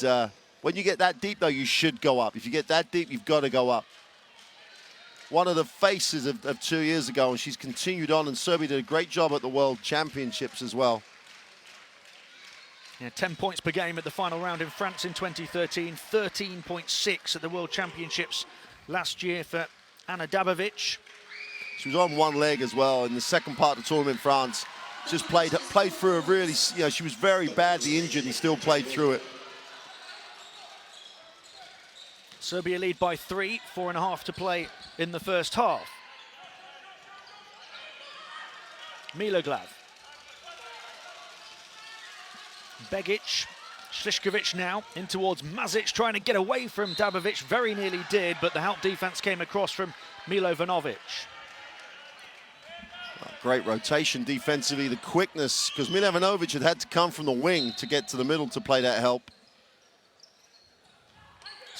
S2: when you get that deep, though, you should go up. If you get that deep, you've got to go up. One of the faces of 2 years ago, and she's continued on, and Serbia did a great job at the World Championships as well.
S1: Yeah, 10 points per game at the final round in France in 2013, 13.6 at the World Championships last year for Ana Dabovic.
S2: She was on one leg as well in the second part of the tournament in France. Just played through a really, you know, she was very badly injured and still played through it.
S1: Serbia lead by 3, 4.5 to play in the first half. Miloglav. Begic, Slišković now in towards Mazic, trying to get away from Dabovic, very nearly did, but the help defense came across from Milovanovic.
S2: Great rotation defensively, the quickness, because Milovanovic had to come from the wing to get to the middle to play that help.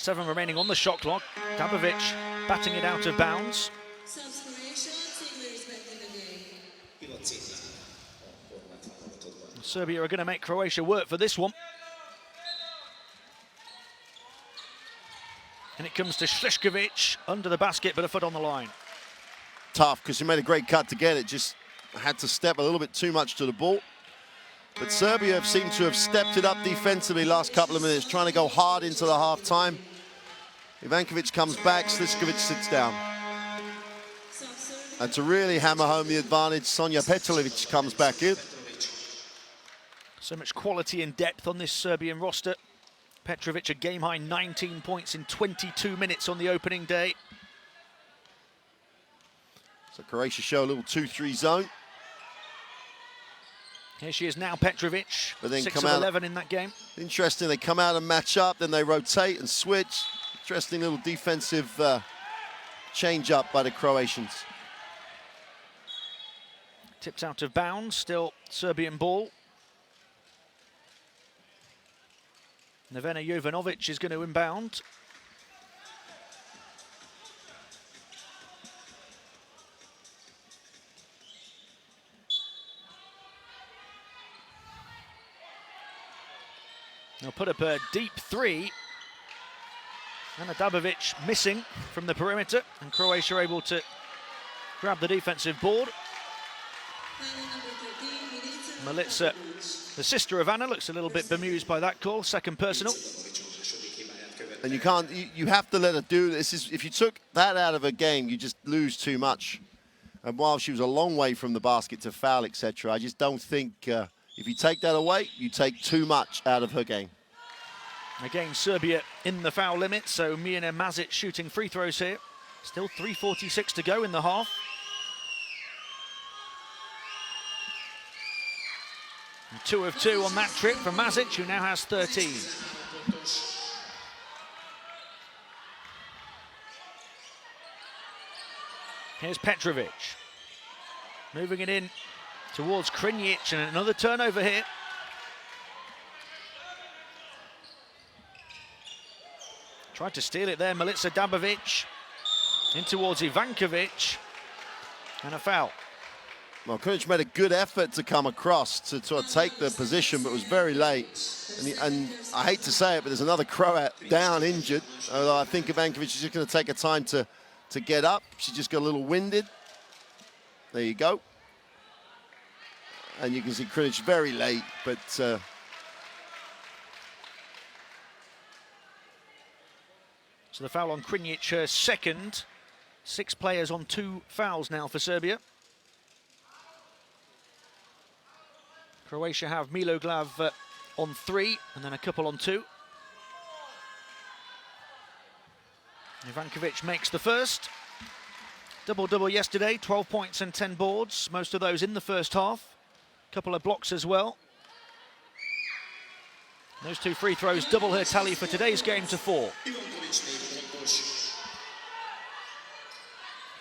S1: 7 remaining on the shot clock. Dabovic batting it out of bounds. Serbia are going to make Croatia work for this one. And it comes to Slišković under the basket, but a foot on the line.
S2: Tough, because he made a great cut to get it. Just had to step a little bit too much to the ball. But Serbia have seemed to have stepped it up defensively last couple of minutes, trying to go hard into the half-time. Ivankovic comes back, Slišković sits down. And to really hammer home the advantage, Sonja Petrović comes back in.
S1: So much quality and depth on this Serbian roster. Petrović a game-high 19 points in 22 minutes on the opening day.
S2: So Croatia show a little 2-3 zone.
S1: Here she is now, Petrović,
S2: but then
S1: 6 of 11 in that game.
S2: Interesting, they come out and match up, then they rotate and switch. Interesting little defensive change-up by the Croatians.
S1: Tipped out of bounds, still Serbian ball. Nevena Jovanovic is going to inbound. They'll put up a deep 3. And Dabovic missing from the perimeter, and Croatia able to grab the defensive board. Milica, the sister of Anna, looks a little bit bemused by that call, second personal.
S2: And you have to let her do this. If you took that out of her game, you just lose too much. And while she was a long way from the basket to foul, etc., I just don't think if you take that away, you take too much out of her game.
S1: Again, Serbia in the foul limit, so Mijana Mazic shooting free throws here. Still 3:46 to go in the half. And 2 of 2 on that trip from Mazic, who now has 13. Here's Petrović. Moving it in towards Krinic, and another turnover here. Tried to steal it there, Milica Dabovic. In towards Ivankovic. And a foul.
S2: Well, Krinic made a good effort to come across to sort of take the position, but was very late. And I hate to say it, but there's another Croat down injured. Although I think Ivankovic is just going to take her time to get up. She just got a little winded. There you go. And you can see Krinic very late, but
S1: so the foul on Krinic, her second. 6 players on 2 fouls now for Serbia. Croatia have Miloglav on 3 and then a couple on 2. Ivankovic makes the first. Double-double yesterday, 12 points and 10 boards, most of those in the first half. Couple of blocks as well. Those 2 free throws double her tally for today's game to 4.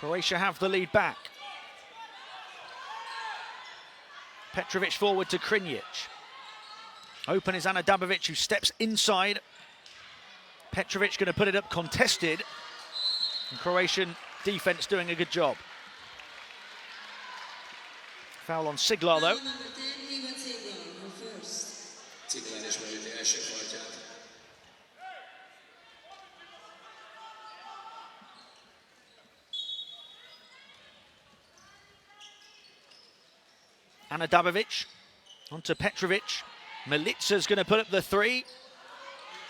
S1: Croatia have the lead back. Petrović forward to Krinic. Open is Ana Dabovic, who steps inside. Petrović going to put it up contested. And Croatian defense doing a good job. Foul on Siglar though. Ana Dabovic onto Petrović. Milica's going to put up the 3.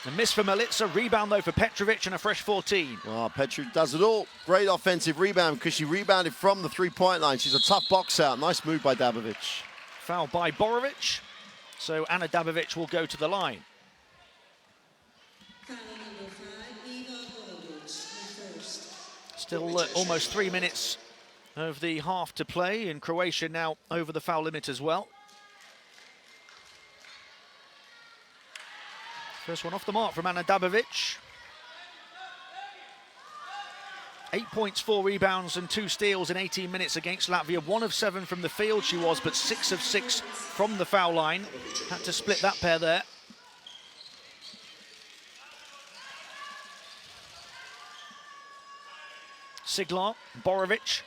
S1: A miss for Milica, rebound though for Petrović, and a fresh 14.
S2: Oh, Petrović does it all. Great offensive rebound because she rebounded from the 3-point line. She's a tough box out. Nice move by Dabovic.
S1: Foul by Borovic. So Ana Dabovic will go to the line. Still almost 3 minutes of the half to play, and Croatia now over the foul limit as well. First one off the mark from Ana Dabovic. 8 points, 4 rebounds and 2 steals in 18 minutes against Latvia. 1 of 7 from the field she was, but 6 of 6 from the foul line. Had to split that pair there. Siglar, Borovic.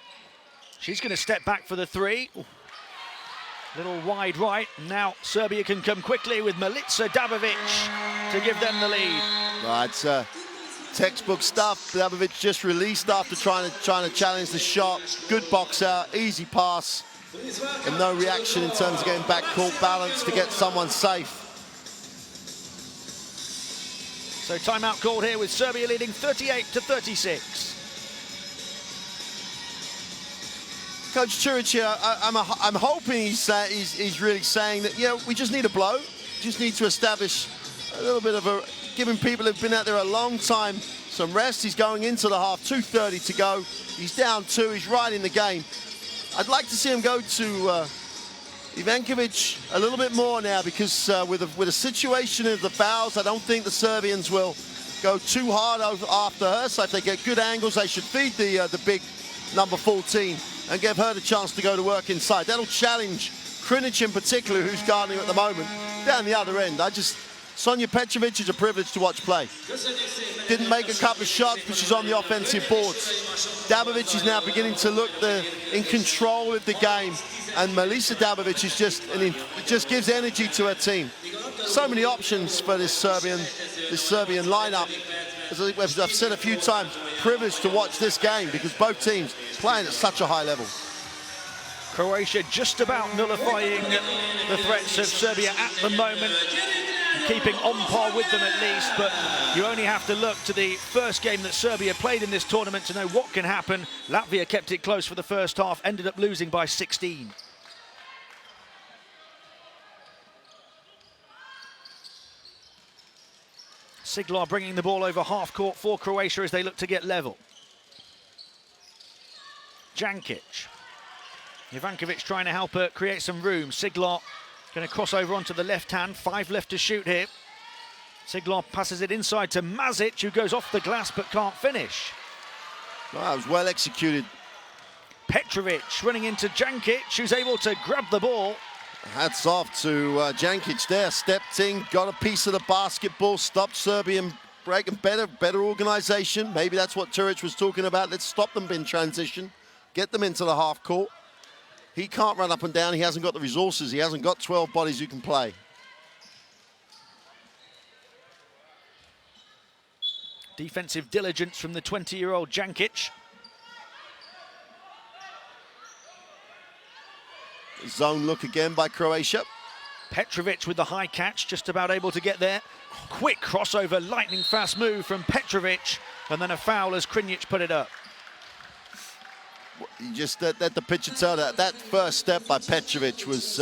S1: She's going to step back for the three. Ooh. Little wide right. Now Serbia can come quickly with Milica Dabovic to give them the lead.
S2: Right, textbook stuff. Dabovic just released after trying to challenge the shot. Good box out, easy pass, and no reaction in terms of getting backcourt balance to get someone safe.
S1: So timeout called here with Serbia leading 38-36.
S2: Coach Turic here, I'm hoping he's really saying that, you know, we just need a blow. Just need to establish a little bit of giving people who've been out there a long time some rest. He's going into the half, 2:30 to go. He's down 2, he's right in the game. I'd like to see him go to Ivankovic a little bit more now, because with a situation of the fouls, I don't think the Serbians will go too hard after her. So if they get good angles, they should feed the big number 14 and give her the chance to go to work inside. That'll challenge Krinic in particular, who's guarding at the moment, down the other end. Sonja Petrovic is a privilege to watch play. Didn't make a couple of shots, but she's on the offensive boards. Dabovic is now beginning to look in control of the game, and Milica Dabovic is just gives energy to her team. So many options for this Serbian lineup. As I've said a few times, privileged to watch this game because both teams playing at such a high level.
S1: Croatia just about nullifying the threats of Serbia at the moment, keeping on par with them at least, but you only have to look to the first game that Serbia played in this tournament to know what can happen. Latvia kept it close for the first half, ended up losing by 16. Siglar bringing the ball over half court for Croatia as they look to get level. Jankic. Ivankovic trying to help her create some room. Siglar going to cross over onto the left hand. 5 left to shoot here. Siglar passes it inside to Mazic, who goes off the glass but can't finish.
S2: Well, that was well executed.
S1: Petrovic running into Jankic, who's able to grab the ball.
S2: Hats off to Jankic there. Stepped in, got a piece of the basketball, stopped Serbian breaking, better organisation. Maybe that's what Turic was talking about. Let's stop them in transition, get them into the half court. He can't run up and down. He hasn't got the resources. He hasn't got 12 bodies who can play.
S1: Defensive diligence from the 20-year-old Jankic.
S2: Zone look again by Croatia.
S1: Petrovic with the high catch, just about able to get there. Quick crossover, lightning fast move from Petrovic, and then a foul as Krinic put it up.
S2: You just let the picture tell that first step by Petrovic was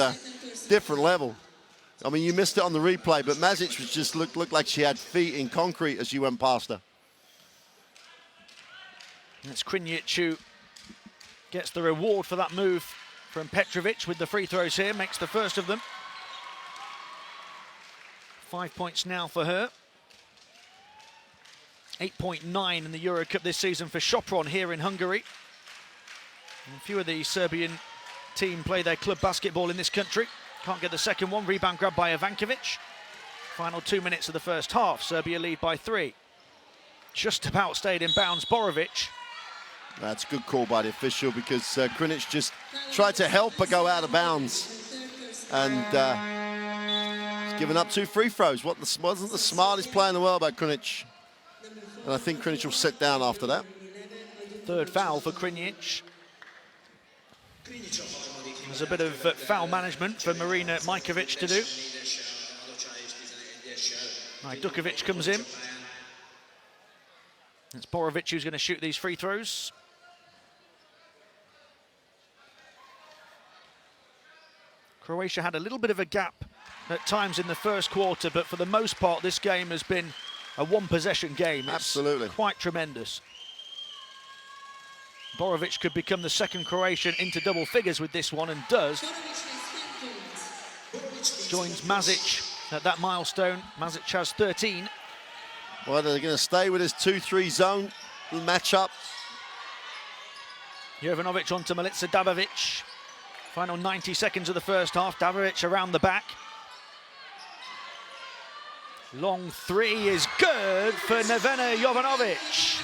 S2: different level. I mean, you missed it on the replay, but Mazic was just looked like she had feet in concrete as she went past her.
S1: And it's Krinic who gets the reward for that move from Petrovic with the free throws here, makes the first of them. 5 points now for her. 8.9 in the Euro Cup this season for Sopron here in Hungary. And a few of the Serbian team play their club basketball in this country. Can't get the second one. Rebound grabbed by Ivankovic. Final 2 minutes of the first half. Serbia lead by 3. Just about stayed in bounds. Borovic.
S2: That's a good call by the official, because Krinic just tried to help her go out of bounds. And he's given up 2 free throws. Wasn't the smartest play in the world by Krinic. And I think Krinic will sit down after that.
S1: Third foul for Krinic. There's a bit of foul management for Marina Majkovic to do. Right, Dukovic comes in. It's Borovic who's going to shoot these free throws. Croatia had a little bit of a gap at times in the first quarter, but for the most part, this game has been a one-possession game.
S2: Absolutely.
S1: It's quite tremendous. Borovic could become the second Croatian into double figures with this one, and does. Joins Mazic at that milestone. Mazic has 13.
S2: Well, they're going to stay with his 2-3 zone matchup.
S1: Jovanovic onto Milica Dabovic. Final 90 seconds of the first half. Dabovic around the back. Long three is good for Nevena Jovanovic.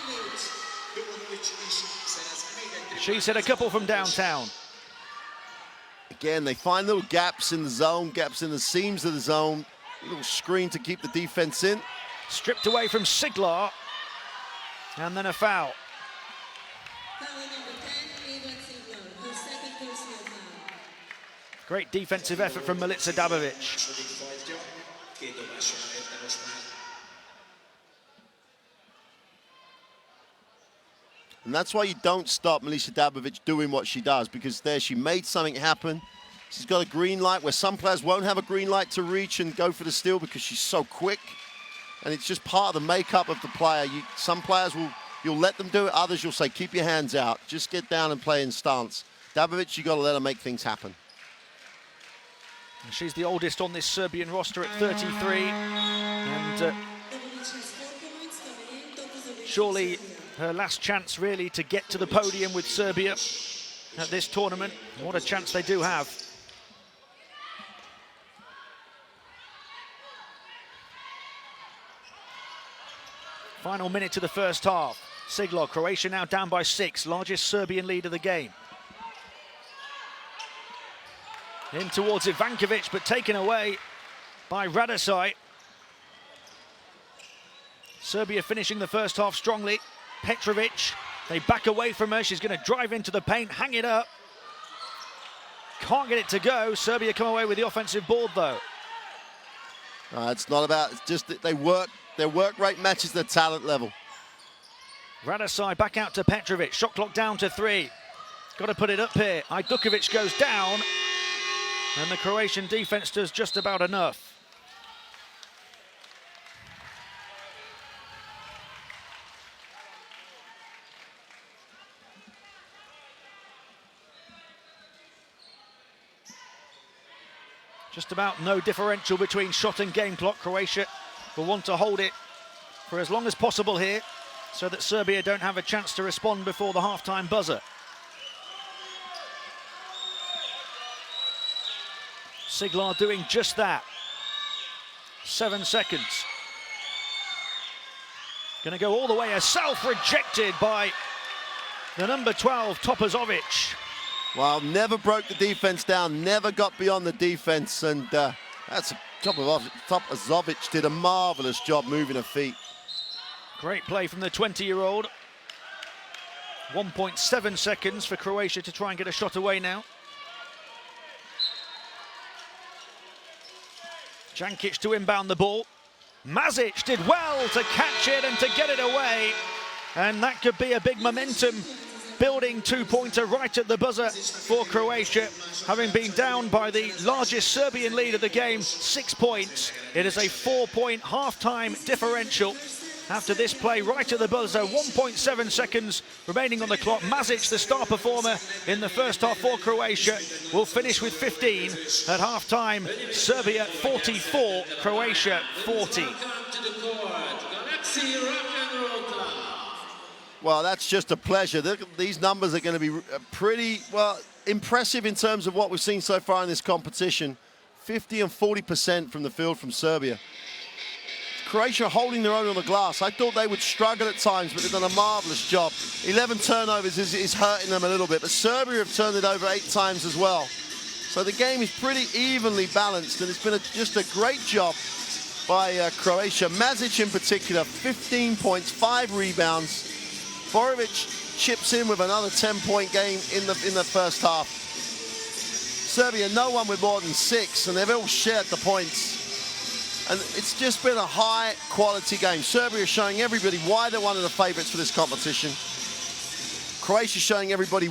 S1: She's hit a couple from downtown.
S2: Again, they find little gaps in the zone, gaps in the seams of the zone. A little screen to keep the defense in.
S1: Stripped away from Siglar. And then a foul. Great defensive effort from Milica Dabovic.
S2: And that's why you don't stop Milica Dabovic doing what she does, because there she made something happen. She's got a green light where some players won't have a green light to reach and go for the steal because she's so quick. And it's just part of the makeup of the player. Some players you'll let them do it, others you'll say, keep your hands out, just get down and play in stance. Dabovic, you got to let her make things happen.
S1: She's the oldest on this Serbian roster at 33. And surely her last chance really to get to the podium with Serbia at this tournament. What a chance they do have. Final minute to the first half. Siglar, Croatia now down by 6, largest Serbian lead of the game. In towards Ivankovic, but taken away by Radosaj. Serbia finishing the first half strongly. Petrovic, they back away from her. She's going to drive into the paint, hang it up. Can't get it to go. Serbia come away with the offensive board, though.
S2: It's not about, it's just that they work. Their work rate matches their talent level.
S1: Radosaj back out to Petrovic. Shot clock down to 3. Got to put it up here. Ajdukovic goes down. And the Croatian defense does just about enough. Just about no differential between shot and game clock. Croatia will want to hold it for as long as possible here so that Serbia don't have a chance to respond before the half-time buzzer. Siglar doing just that. 7 seconds. Going to go all the way herself, rejected by the number 12, Topazovic.
S2: Well, never broke the defense down, never got beyond the defense, and that's Topazovic did a marvelous job moving her feet.
S1: Great play from the 20-year-old. 1.7 seconds for Croatia to try and get a shot away now. Jankic to inbound the ball. Mazic did well to catch it and to get it away. And that could be a big momentum building two-pointer right at the buzzer for Croatia. Having been down by the largest Serbian lead of the game, 6 points. It is a 4-point half-time differential. After this play right at the buzzer, 1.7 seconds remaining on the clock. Mazic, the star performer in the first half for Croatia, will finish with 15 at half-time. Serbia 44, Croatia 40.
S2: Well, that's just a pleasure. These numbers are going to be pretty, well, impressive in terms of what we've seen so far in this competition. 50 and 40% from the field from Serbia. Croatia holding their own on the glass. I thought they would struggle at times, but they've done a marvelous job. 11 turnovers is hurting them a little bit, but Serbia have turned it over 8 times as well. So the game is pretty evenly balanced, and it's been just a great job by Croatia. Mazic in particular, 15 points, 5 rebounds. Borovic chips in with another 10-point game in the first half. Serbia, no one with more than 6, and they've all shared the points. And it's just been a high-quality game. Serbia is showing everybody why they're one of the favourites for this competition. Croatia showing everybody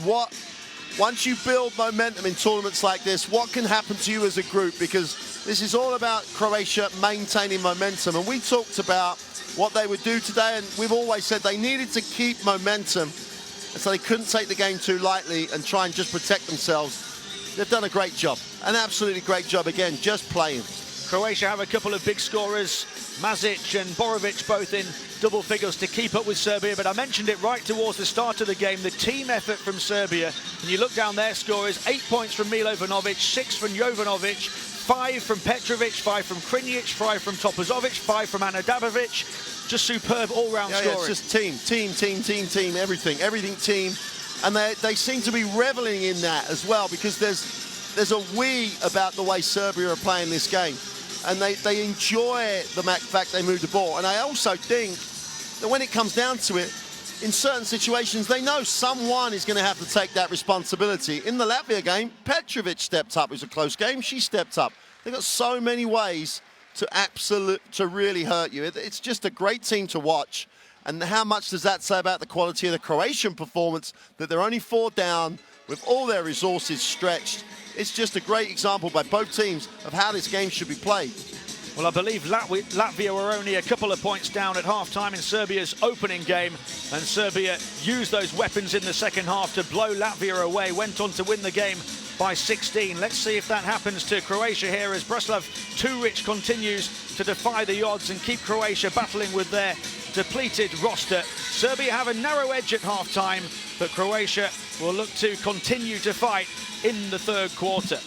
S2: once you build momentum in tournaments like this, what can happen to you as a group, because this is all about Croatia maintaining momentum. And we talked about what they would do today, and we've always said they needed to keep momentum, and so they couldn't take the game too lightly and try and just protect themselves. They've done a great job, an absolutely great job again, just playing.
S1: Croatia have a couple of big scorers, Mazic and Borovic, both in double figures to keep up with Serbia, but I mentioned it right towards the start of the game, the team effort from Serbia. And you look down their scorers, 8 points from Milovanovic, 6 from Jovanovic, 5 from Petrovic, 5 from Krinic, 5 from Topazovic, 5 from Ana Dabovic. Just superb all-round scoring.
S2: Yeah, it's just team, everything team. And they seem to be reveling in that as well, because there's a we about the way Serbia are playing this game. And they enjoy the fact they move the ball. And I also think that when it comes down to it, in certain situations, they know someone is going to have to take that responsibility. In the Latvia game, Petrovic stepped up. It was a close game. She stepped up. They've got so many ways to really hurt you. It's just a great team to watch. And how much does that say about the quality of the Croatian performance, that they're only 4 down with all their resources stretched? It's just a great example by both teams of how this game should be played.
S1: Well, I believe Latvia were only a couple of points down at half-time in Serbia's opening game, and Serbia used those weapons in the second half to blow Latvia away, went on to win the game by 16. Let's see if that happens to Croatia here as Bratislav Turic continues to defy the odds and keep Croatia battling with their depleted roster. Serbia have a narrow edge at half-time, but Croatia will look to continue to fight in the third quarter.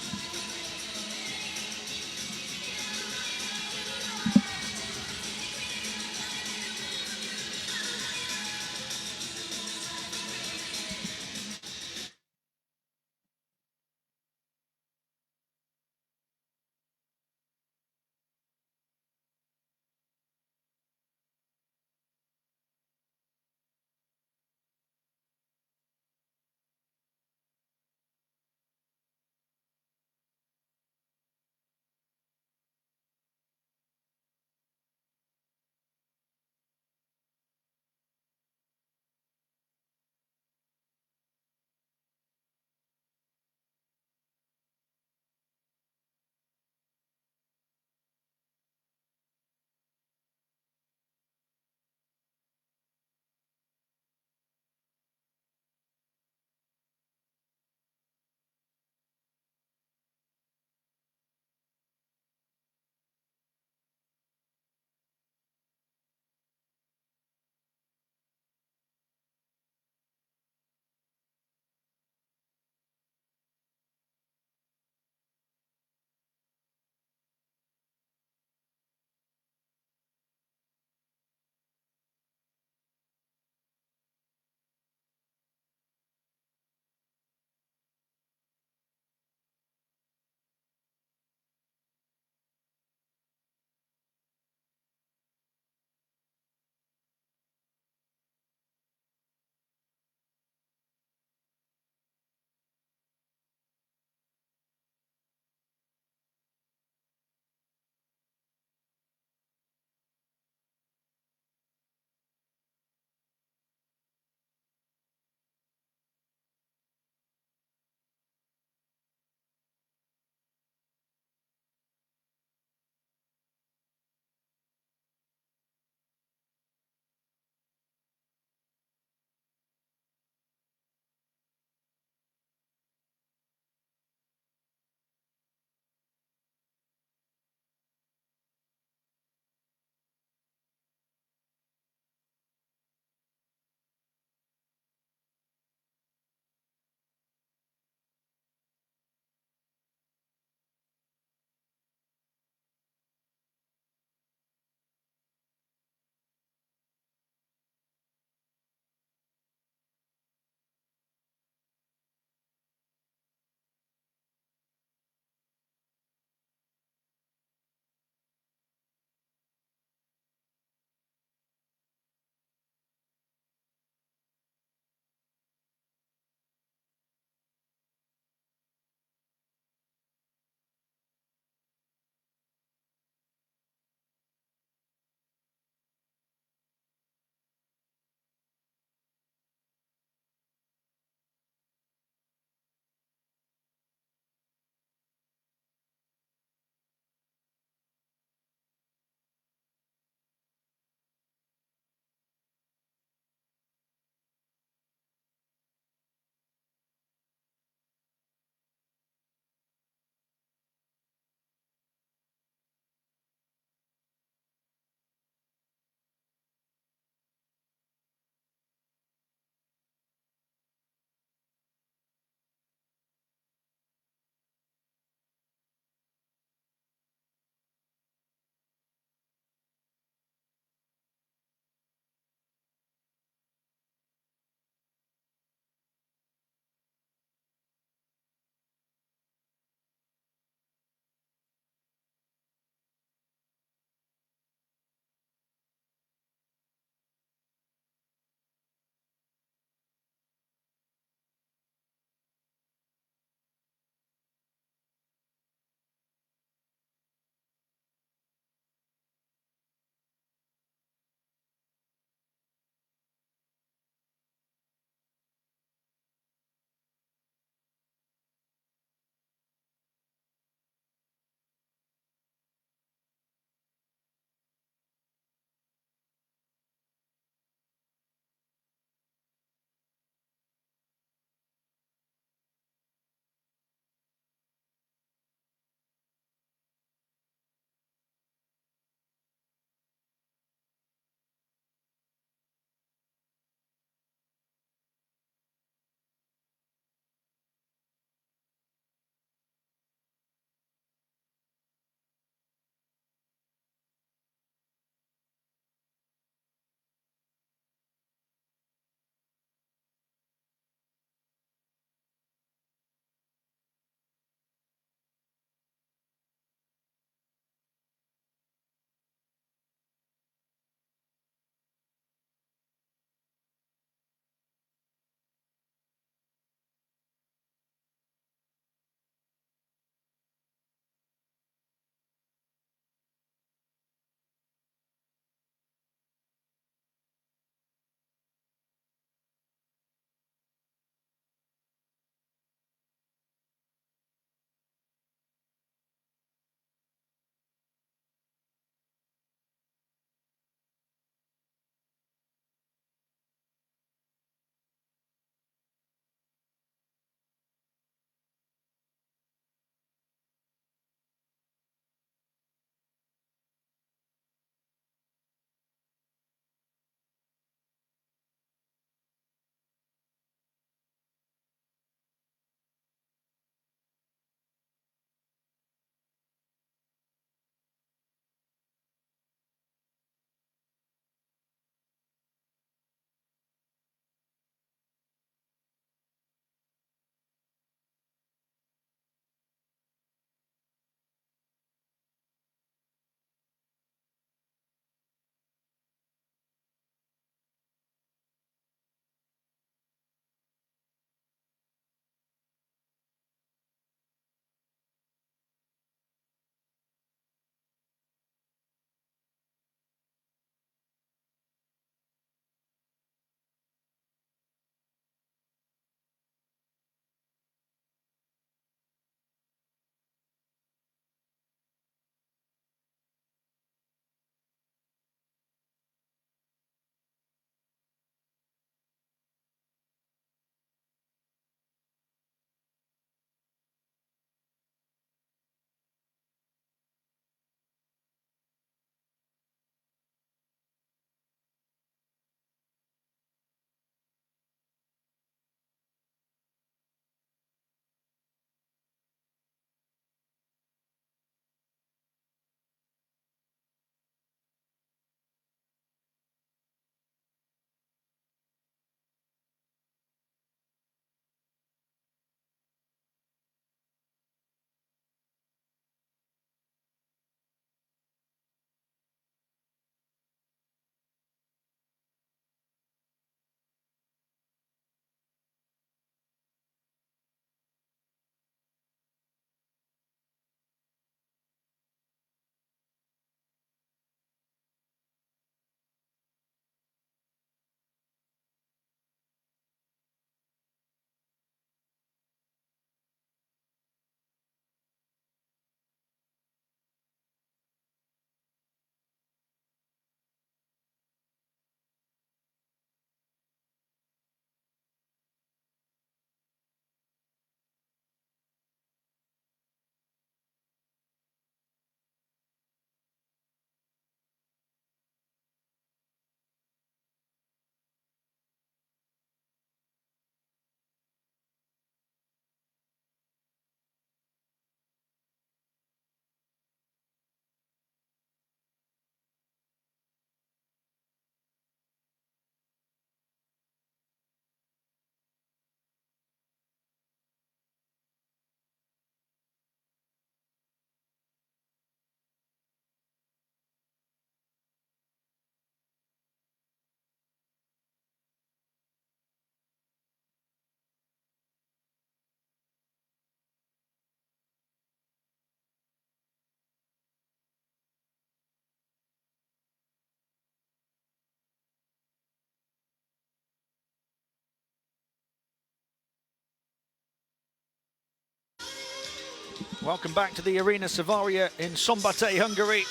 S1: Welcome back to the Arena Savaria in Szombathely, Hungary.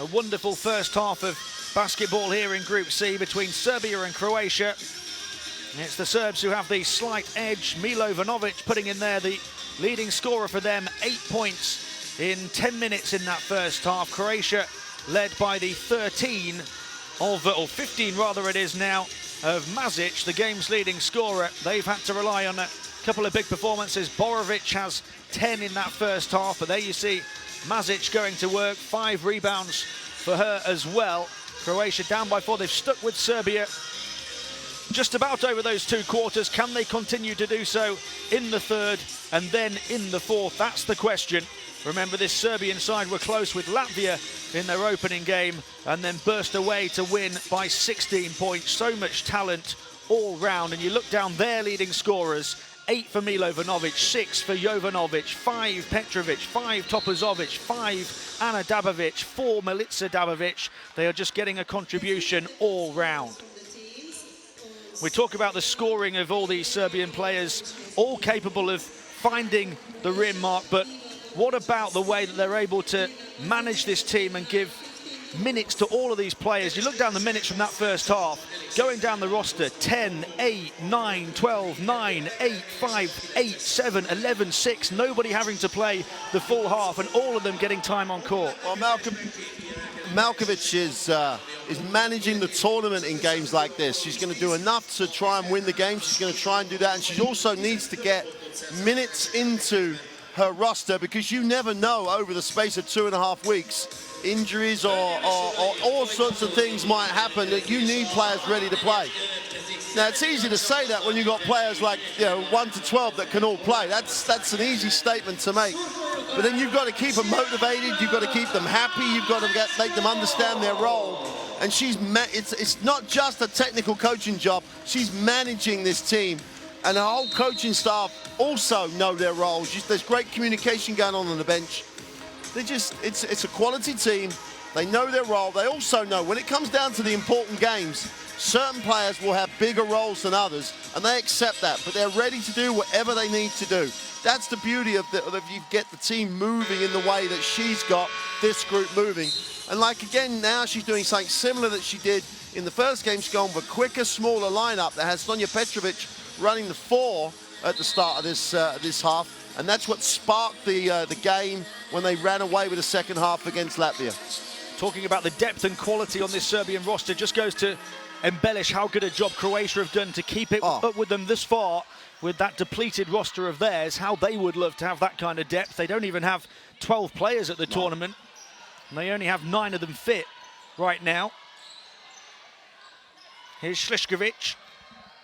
S1: A wonderful first half of basketball here in Group C between Serbia and Croatia. It's the Serbs who have the slight edge. Milo Vanovic putting in there the leading scorer for them, 8 points in 10 minutes in that first half. Croatia led by the 15 rather it is now, of Mazic, the game's leading scorer. They've had to rely on a couple of big performances. Borovic has 10 in that first half, but there you see Mazic going to work, 5 rebounds for her as well. Croatia down by 4. They've stuck with Serbia just about over those 2 quarters. Can they continue to do so in the third and then in the fourth? That's the question. Remember, this Serbian side were close with Latvia in their opening game and then burst away to win by 16 points. So much talent all round, and you look down their leading scorers: 8 for Milo Vanovic, 6 for Jovanovic, 5 Petrovic, 5 Topazovic, 5 Ana Dabovic, 4 Milica Dabovic. They are just getting a contribution all round. We talk about the scoring of all these Serbian players, all capable of finding the rim mark, but what about the way that they're able to manage this team and give minutes to all of these players? You look down the minutes from that first half, going down the roster: 10, 8, 9, 12, 9, 8, 5, 8, 7, 11, 6. Nobody having to play the full half, and all of them getting time on court.
S2: Well, Malkovic is managing the tournament in games like this. She's going to do enough to try and win the game. She's going to try and do that, and she also needs to get minutes into her roster, because you never know over the space of 2.5 weeks. Injuries or all sorts of things might happen that you need players ready to play. Now, it's easy to say that when you've got players like, 1 to 12 that can all play. That's an easy statement to make. But then you've got to keep them motivated, you've got to keep them happy, you've got to make them understand their role. And it's not just a technical coaching job, she's managing this team. And the whole coaching staff also know their roles. There's great communication going on the bench. It's a quality team. They know their role. They also know when it comes down to the important games, certain players will have bigger roles than others, and they accept that, but they're ready to do whatever they need to do. That's the beauty of you get the team moving in the way that she's got this group moving. And again, now she's doing something similar that she did in the first game. She's gone for a quicker, smaller lineup that has Sonja Petrovic running the 4 at the start of this half, and that's what sparked the game when they ran away with the second half against Latvia.
S1: Talking about the depth and quality on this Serbian roster just goes to embellish how good a job Croatia have done to keep it up with them this far with that depleted roster of theirs. How they would love to have that kind of depth. They don't even have 12 players at the tournament, and they only have 9 of them fit right now. Here's Slišković.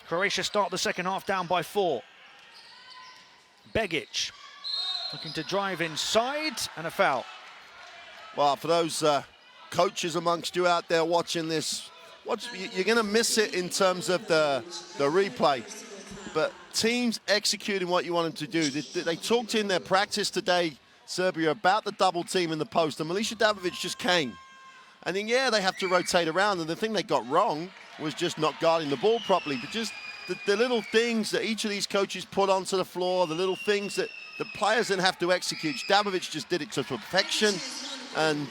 S1: Croatia start the second half down by 4. Begic looking to drive inside, and a foul.
S2: Well, for those coaches amongst you out there watching this, you're going to miss it in terms of the replay. But teams executing what you want them to do. They talked in their practice today, Serbia, about the double team in the post, and Milica Dabovic just came. And then, they have to rotate around, and the thing they got wrong was just not guarding the ball properly. But just the little things that each of these coaches put onto the floor, the little things that the players then have to execute. Dabovic just did it to perfection, and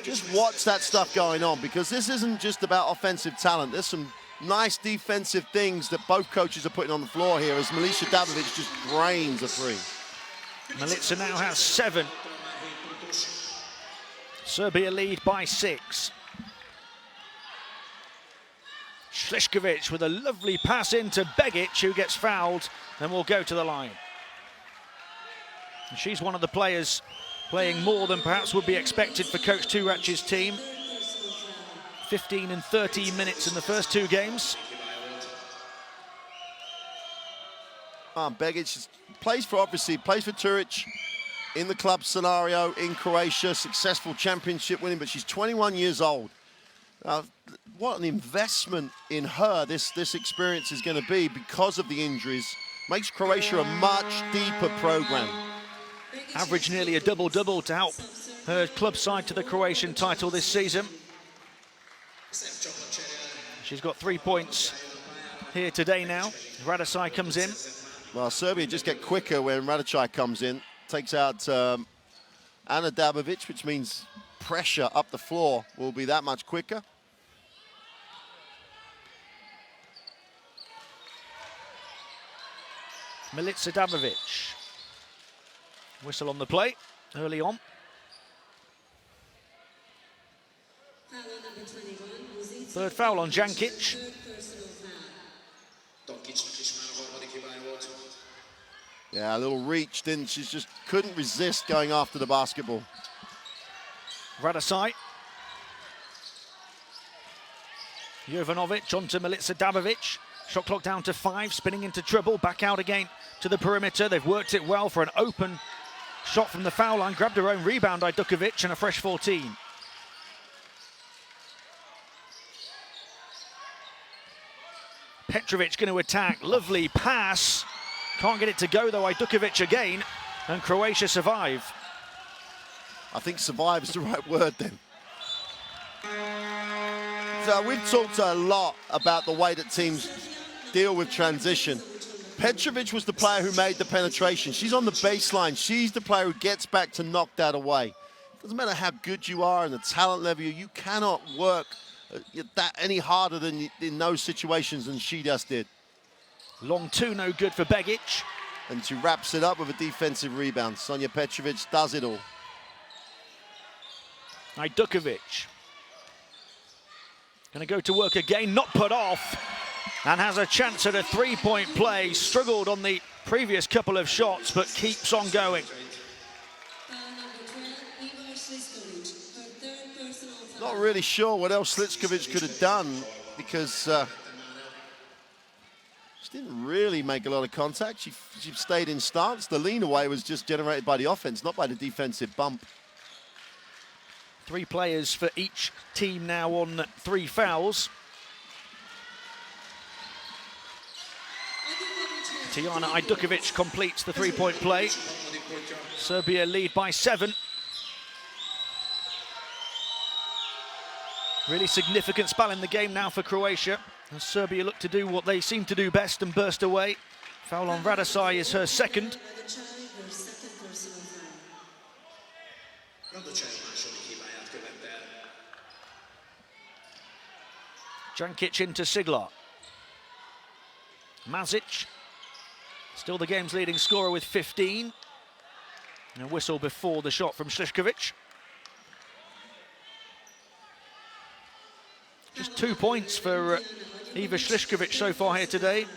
S2: just watch that stuff going on, because this isn't just about offensive talent. There's some nice defensive things that both coaches are putting on the floor here as Milica Dabovic just drains a 3.
S1: Milica now has 7. Serbia lead by 6. Slišković with a lovely pass into Begic, who gets fouled and will go to the line. And she's one of the players playing more than perhaps would be expected for Coach Turac's team. 15 and 13 minutes in the first 2 games.
S2: Begic plays for Turac in the club scenario in Croatia, successful championship winning, but she's 21 years old. What an investment in her this experience is going to be because of the injuries. Makes Croatia a much deeper program.
S1: Average nearly a double-double to help her club side to the Croatian title this season. She's got 3 points here today now. Radicaj comes in.
S2: Well, Serbia just get quicker when Radicaj comes in. takes out Ana Dabovic, which means pressure up the floor will be that much quicker.
S1: Milica Dabovic. Whistle on the play early on. Third foul on Jankic.
S2: Yeah, a little reach, didn't she? Just couldn't resist going after the basketball.
S1: Radosaj. Jovanovic onto Milica Dabovic. Shot clock down to 5, spinning into trouble, back out again to the perimeter. They've worked it well for an open shot from the foul line. Grabbed her own rebound, Ajdukovic, and a fresh 14. Petrovic going to attack. Lovely pass. Can't get it to go though. Ajdukovic again, and Croatia survive.
S2: I think survive is the right word then. So we've talked a lot about the way that teams deal with transition. Petrovic was the player who made the penetration. She's on the baseline. She's the player who gets back to knock that away. Doesn't matter how good you are and the talent level, you cannot work that any harder than in those situations than she just did.
S1: Long two, no good for Begic.
S2: And she wraps it up with a defensive rebound. Sonja Petrovic does it all.
S1: Ajdukovic. Going to go to work again, not put off, and has a chance at a three-point play. Struggled on the previous couple of shots, but keeps on going.
S2: Not really sure what else Sličković could have done, because she didn't really make a lot of contact. She stayed in stance. The lean away was just generated by the offense, not by the defensive bump.
S1: 3 players for each team now on 3 fouls. Tijana Ajdukovic completes the three-point play. Serbia lead by 7. Really significant spell in the game now for Croatia, as Serbia look to do what they seem to do best and burst away. Foul on Radosaj is her second. Jankic into Siglar. Mazic, still the game's leading scorer with 15. And a whistle before the shot from Sličković. Just 2 points for Iva Sličković so far here today,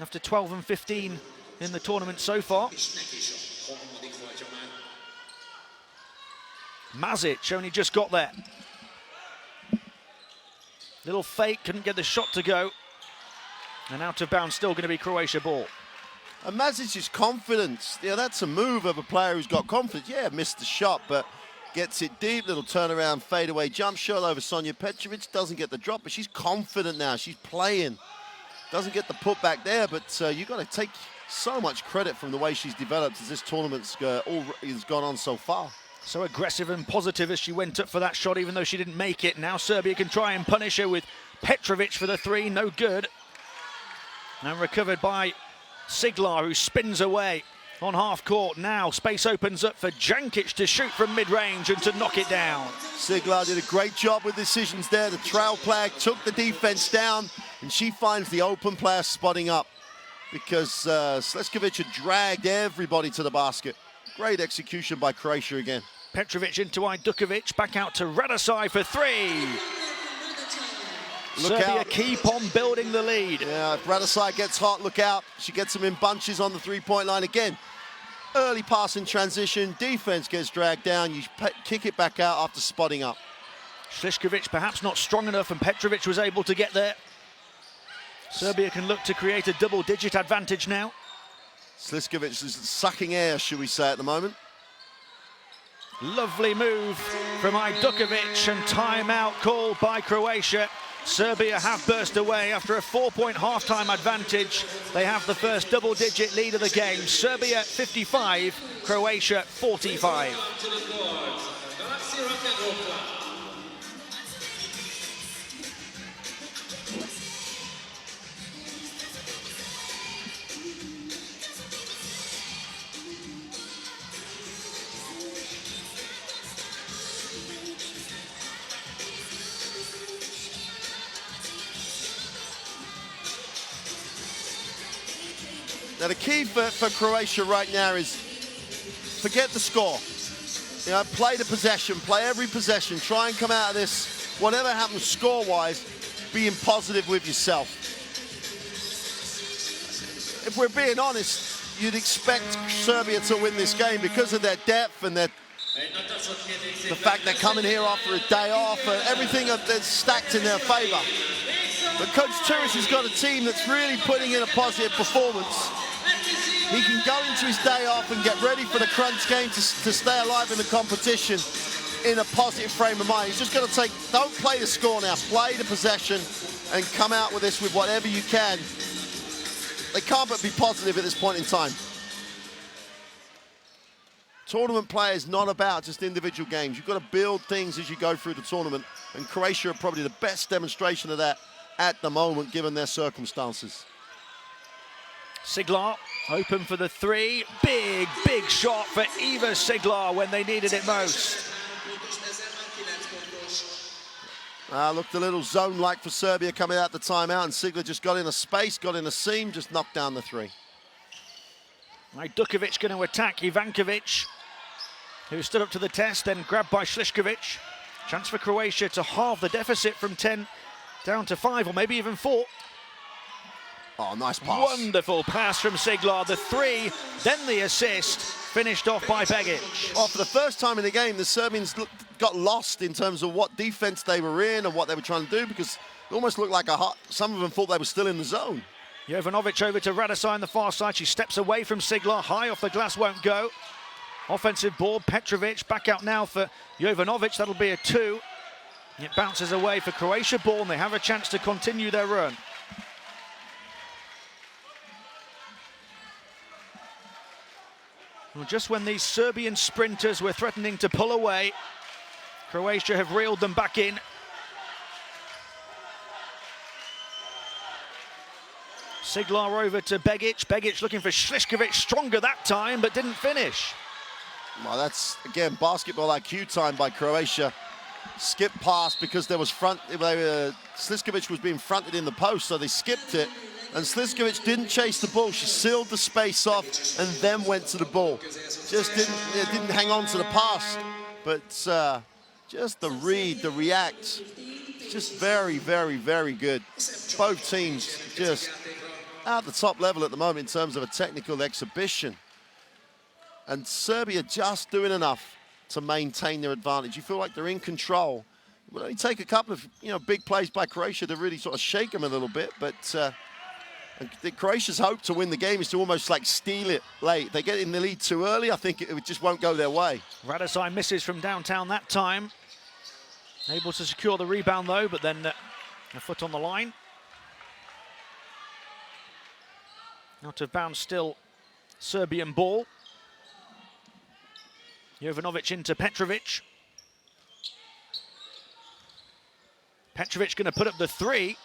S1: after 12 and 15 in the tournament so far. Mazic only just got there. Little fake, couldn't get the shot to go. And out of bounds, still going to be Croatia ball.
S2: And Mazic's confidence, yeah, that's a move of a player who's got confidence. Yeah, missed the shot, but gets it deep, little turnaround, fadeaway jump shot over Sonja Petrovic. Doesn't get the drop, but she's confident now. She's playing. Doesn't get the putback there, but you've got to take so much credit from the way she's developed as this tournament's has gone on so far.
S1: So aggressive and positive as she went up for that shot, even though she didn't make it. Now Serbia can try and punish her with Petrovic for the 3, no good. And recovered by Siglar, who spins away on half court. Now space opens up for Jankic to shoot from mid-range and to knock it down.
S2: Siglar did a great job with decisions there. The trail player took the defense down, and she finds the open player spotting up, because Sličković had dragged everybody to the basket. Great execution by Croatia again.
S1: Petrovic into Ajdukovic, back out to Radosaj for 3.
S2: Look
S1: Serbia
S2: out.
S1: keep on building the lead.
S2: Yeah, if Radosaj gets hot, look out. She gets him in bunches on the three-point line again. Early pass in transition, defense gets dragged down. You kick it back out after spotting up.
S1: Sličković perhaps not strong enough, and Petrovic was able to get there. Serbia can look to create a double-digit advantage now.
S2: Sličković is sucking air, should we say, at the moment.
S1: Lovely move from Ajdukovic, and timeout called by Croatia. Serbia have burst away after a 4-point halftime advantage. They have the first double-digit lead of the game. Serbia 55, Croatia 45.
S2: Now the key for Croatia right now is forget the score. You know, play the possession, play every possession, try and come out of this, whatever happens score-wise, being positive with yourself. If we're being honest, you'd expect Serbia to win this game because of their depth and the fact they're coming here after a day off, and everything that's stacked in their favour. But Coach Turic has got a team that's really putting in a positive performance. He can go into his day off and get ready for the crunch game to stay alive in the competition in a positive frame of mind. He's just got to don't play the score now, play the possession and come out with this with whatever you can. They can't but be positive at this point in time. Tournament play is not about just individual games. You've got to build things as you go through the tournament, and Croatia are probably the best demonstration of that at the moment, given their circumstances.
S1: Siglar open for the three. Big shot for Eva Siglar when they needed it most.
S2: Looked a little zone-like for Serbia coming out the timeout, and Siglar just got in a space, got in a seam, just knocked down the three.
S1: Right, Dukovic going to attack Ivankovic, who stood up to the test, then grabbed by Sliškovic. Chance for Croatia to halve the deficit from 10 down to 5, or maybe even 4.
S2: Oh, nice pass.
S1: Wonderful pass from Siglar. The three, then the assist, finished off by Begic.
S2: Well, for the first time in the game, the Serbians got lost in terms of what defense they were in and what they were trying to do, because it almost looked like some of them thought they were still in the zone.
S1: Jovanovic over to Radosaj on the far side. She steps away from Siglar. High off the glass, won't go. Offensive ball, Petrovic back out now for Jovanovic. That'll be a 2. It bounces away for Croatia ball, and they have a chance to continue their run. Well, just when these Serbian sprinters were threatening to pull away, Croatia have reeled them back in. Siglar over to Begic. Begic looking for Sliškovic, stronger that time, but didn't finish.
S2: Well, that's, again, basketball IQ time by Croatia. Skip pass because there was Sliškovic was being fronted in the post, so they skipped it. And Sliškovic didn't chase the ball. She sealed the space off and then went to the ball. Just didn't hang on to the pass. But just the read, the react, just very, very, very good. Both teams just at the top level at the moment in terms of a technical exhibition. And Serbia just doing enough to maintain their advantage. You feel like they're in control. It would only take a couple of big plays by Croatia to really sort of shake them a little bit, but Croatia's hope to win the game is to almost like steal it late. They get in the lead too early, I think it just won't go their way.
S1: Radosaj misses from downtown that time. Able to secure the rebound though, but then a foot on the line. Out of bounds still, Serbian ball. Jovanovic into Petrovic. Petrovic going to put up the 3.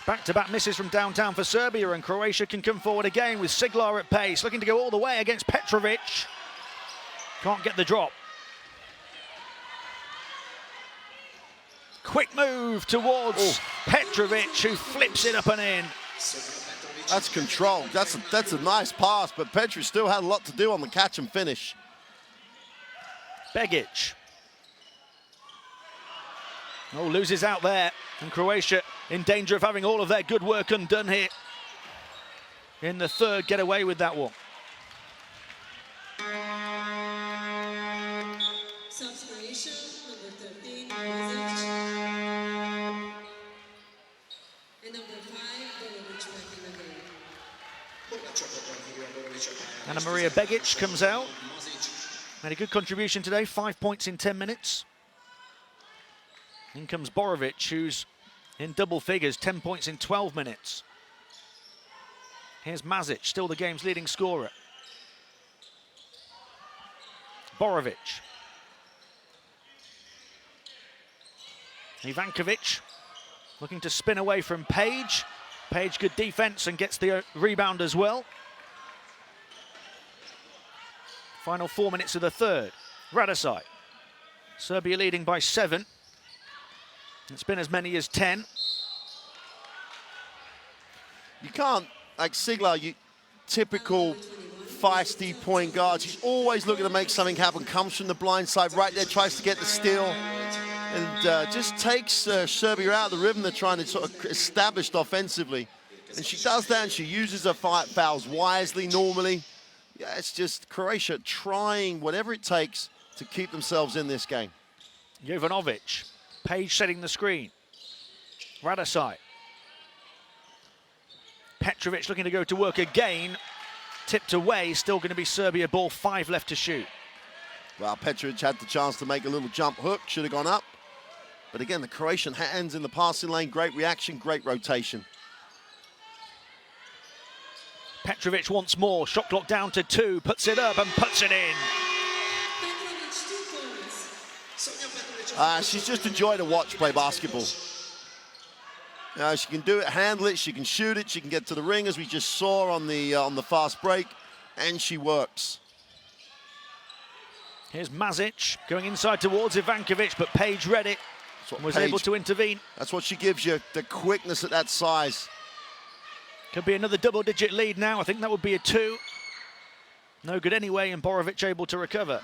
S1: Back-to-back misses from downtown for Serbia, and Croatia can come forward again with Siglar at pace, looking to go all the way against Petrovic. Can't get the drop. Quick move towards Petrovic, who flips it up and in.
S2: That's control. That's a nice pass, but Petrovic still had a lot to do on the catch and finish.
S1: Begic. Oh, loses out there, and Croatia in danger of having all of their good work undone here. In the third, get away with that one. Anna Maria Begic comes out. Made a good contribution today, 5 points in 10 minutes. In comes Borovic, who's in double figures, 10 points in 12 minutes. Here's Mazic, still the game's leading scorer. Borovic. Ivankovic looking to spin away from Page. Page, good defense and gets the rebound as well. Final 4 minutes of the third. Radosaj. Serbia leading by 7. It's been as many as 10.
S2: You can't, like Siglar, typical feisty point guard. She's always looking to make something happen, comes from the blind side right there, tries to get the steal, and just takes Serbia out of the rhythm they're trying to sort of establish offensively. And she does that, and she uses her fouls wisely normally. Yeah, it's just Croatia trying whatever it takes to keep themselves in this game.
S1: Jovanovic, Page setting the screen. Radosaj. Petrovic looking to go to work again. Tipped away, still going to be Serbia ball, 5 left to shoot.
S2: Well, Petrovic had the chance to make a little jump hook, should have gone up. But again, the Croatian hands in the passing lane, great reaction, great rotation.
S1: Petrovic once more, shot clock down to 2, puts it up and puts it in.
S2: She's just a joy to watch play basketball. She can do it, handle it, she can shoot it, she can get to the ring, as we just saw on the fast break, and she works.
S1: Here's Mazic going inside towards Ivankovic, but Page read it and was able to intervene.
S2: That's what she gives you, the quickness at that size.
S1: Could be another double-digit lead now. I think that would be a 2. No good anyway, and Borovic able to recover.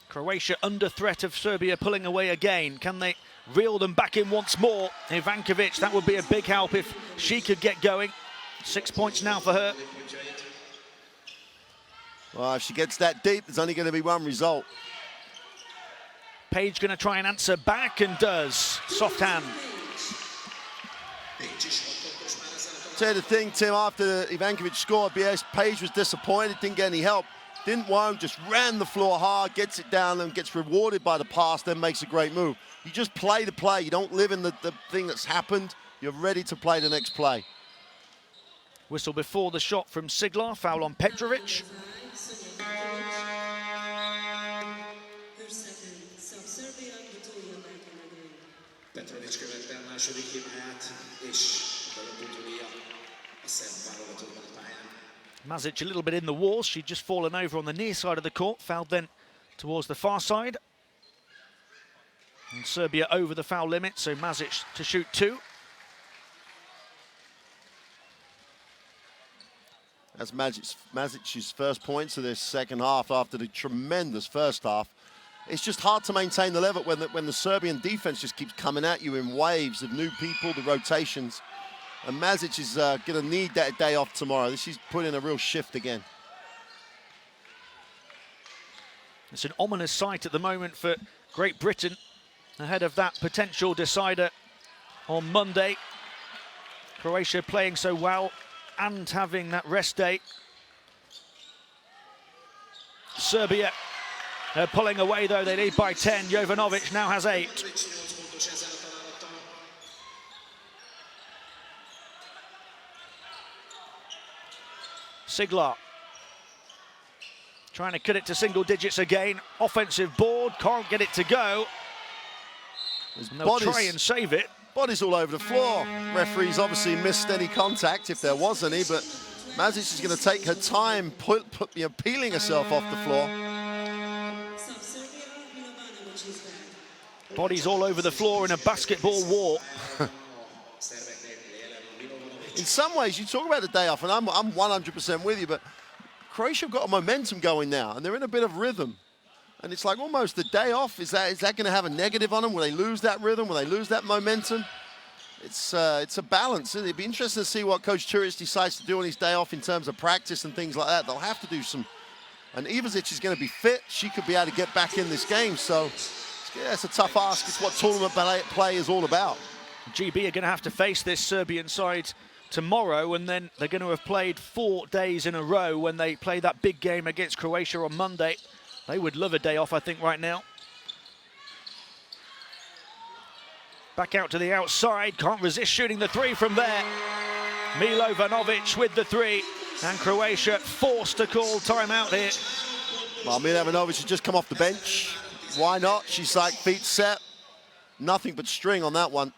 S1: Croatia under threat of Serbia pulling away again. Can they reel them back in once more? Ivankovic, that would be a big help if she could get going. 6 points now for her.
S2: Well, if she gets that deep, there's only going to be one result.
S1: Page going to try and answer back, and does. Soft hand.
S2: Tell you the thing, Tim, after Ivankovic scored, Page was disappointed, didn't get any help. Didn't want, just ran the floor hard, gets it down and gets rewarded by the pass, then makes a great move. You just play the play. You don't live in the thing that's happened. You're ready to play the next play.
S1: Whistle before the shot from Siglar, foul on Petrovic. Mazic a little bit in the walls. She'd just fallen over on the near side of the court. Fouled then towards the far side. And Serbia over the foul limit, so Mazic to shoot 2.
S2: That's Mazic's first points of this second half after the tremendous first half. It's just hard to maintain the level when the Serbian defense just keeps coming at you in waves of new people, the rotations. And Mazic is going to need that day off tomorrow. She's put in a real shift again.
S1: It's an ominous sight at the moment for Great Britain ahead of that potential decider on Monday. Croatia playing so well and having that rest day. Serbia pulling away though, they lead by 10. Jovanovic now has 8. Siglar trying to cut it to single digits again. Offensive board, can't get it to go. And they'll try and save it.
S2: Bodies all over the floor. Referees obviously missed any contact, if there was any, but Mazic is going to take her time, peeling herself off the floor.
S1: Bodies all over the floor in a basketball war.
S2: In some ways, you talk about the day off, and I'm 100% with you, but Croatia have got a momentum going now, and they're in a bit of rhythm. And it's like almost the day off, is that going to have a negative on them? Will they lose that rhythm? Will they lose that momentum? It's a balance. It'd be interesting to see what Coach Turic decides to do on his day off in terms of practice and things like that. They'll have to do some. And Ivasic is going to be fit. She could be able to get back in this game. So, yeah, it's a tough ask. It's what tournament play is all about.
S1: GB are going to have to face this Serbian side tomorrow, and then they're going to have played 4 days in a row when they play that big game against Croatia on Monday. They would love a day off, I think, right now. Back out to the outside, can't resist shooting the 3 from there. Milovanovic with the 3, and Croatia forced to call timeout here.
S2: Well, Milovanovic has just come off the bench. Why not? She's like feet set. Nothing but string on that one.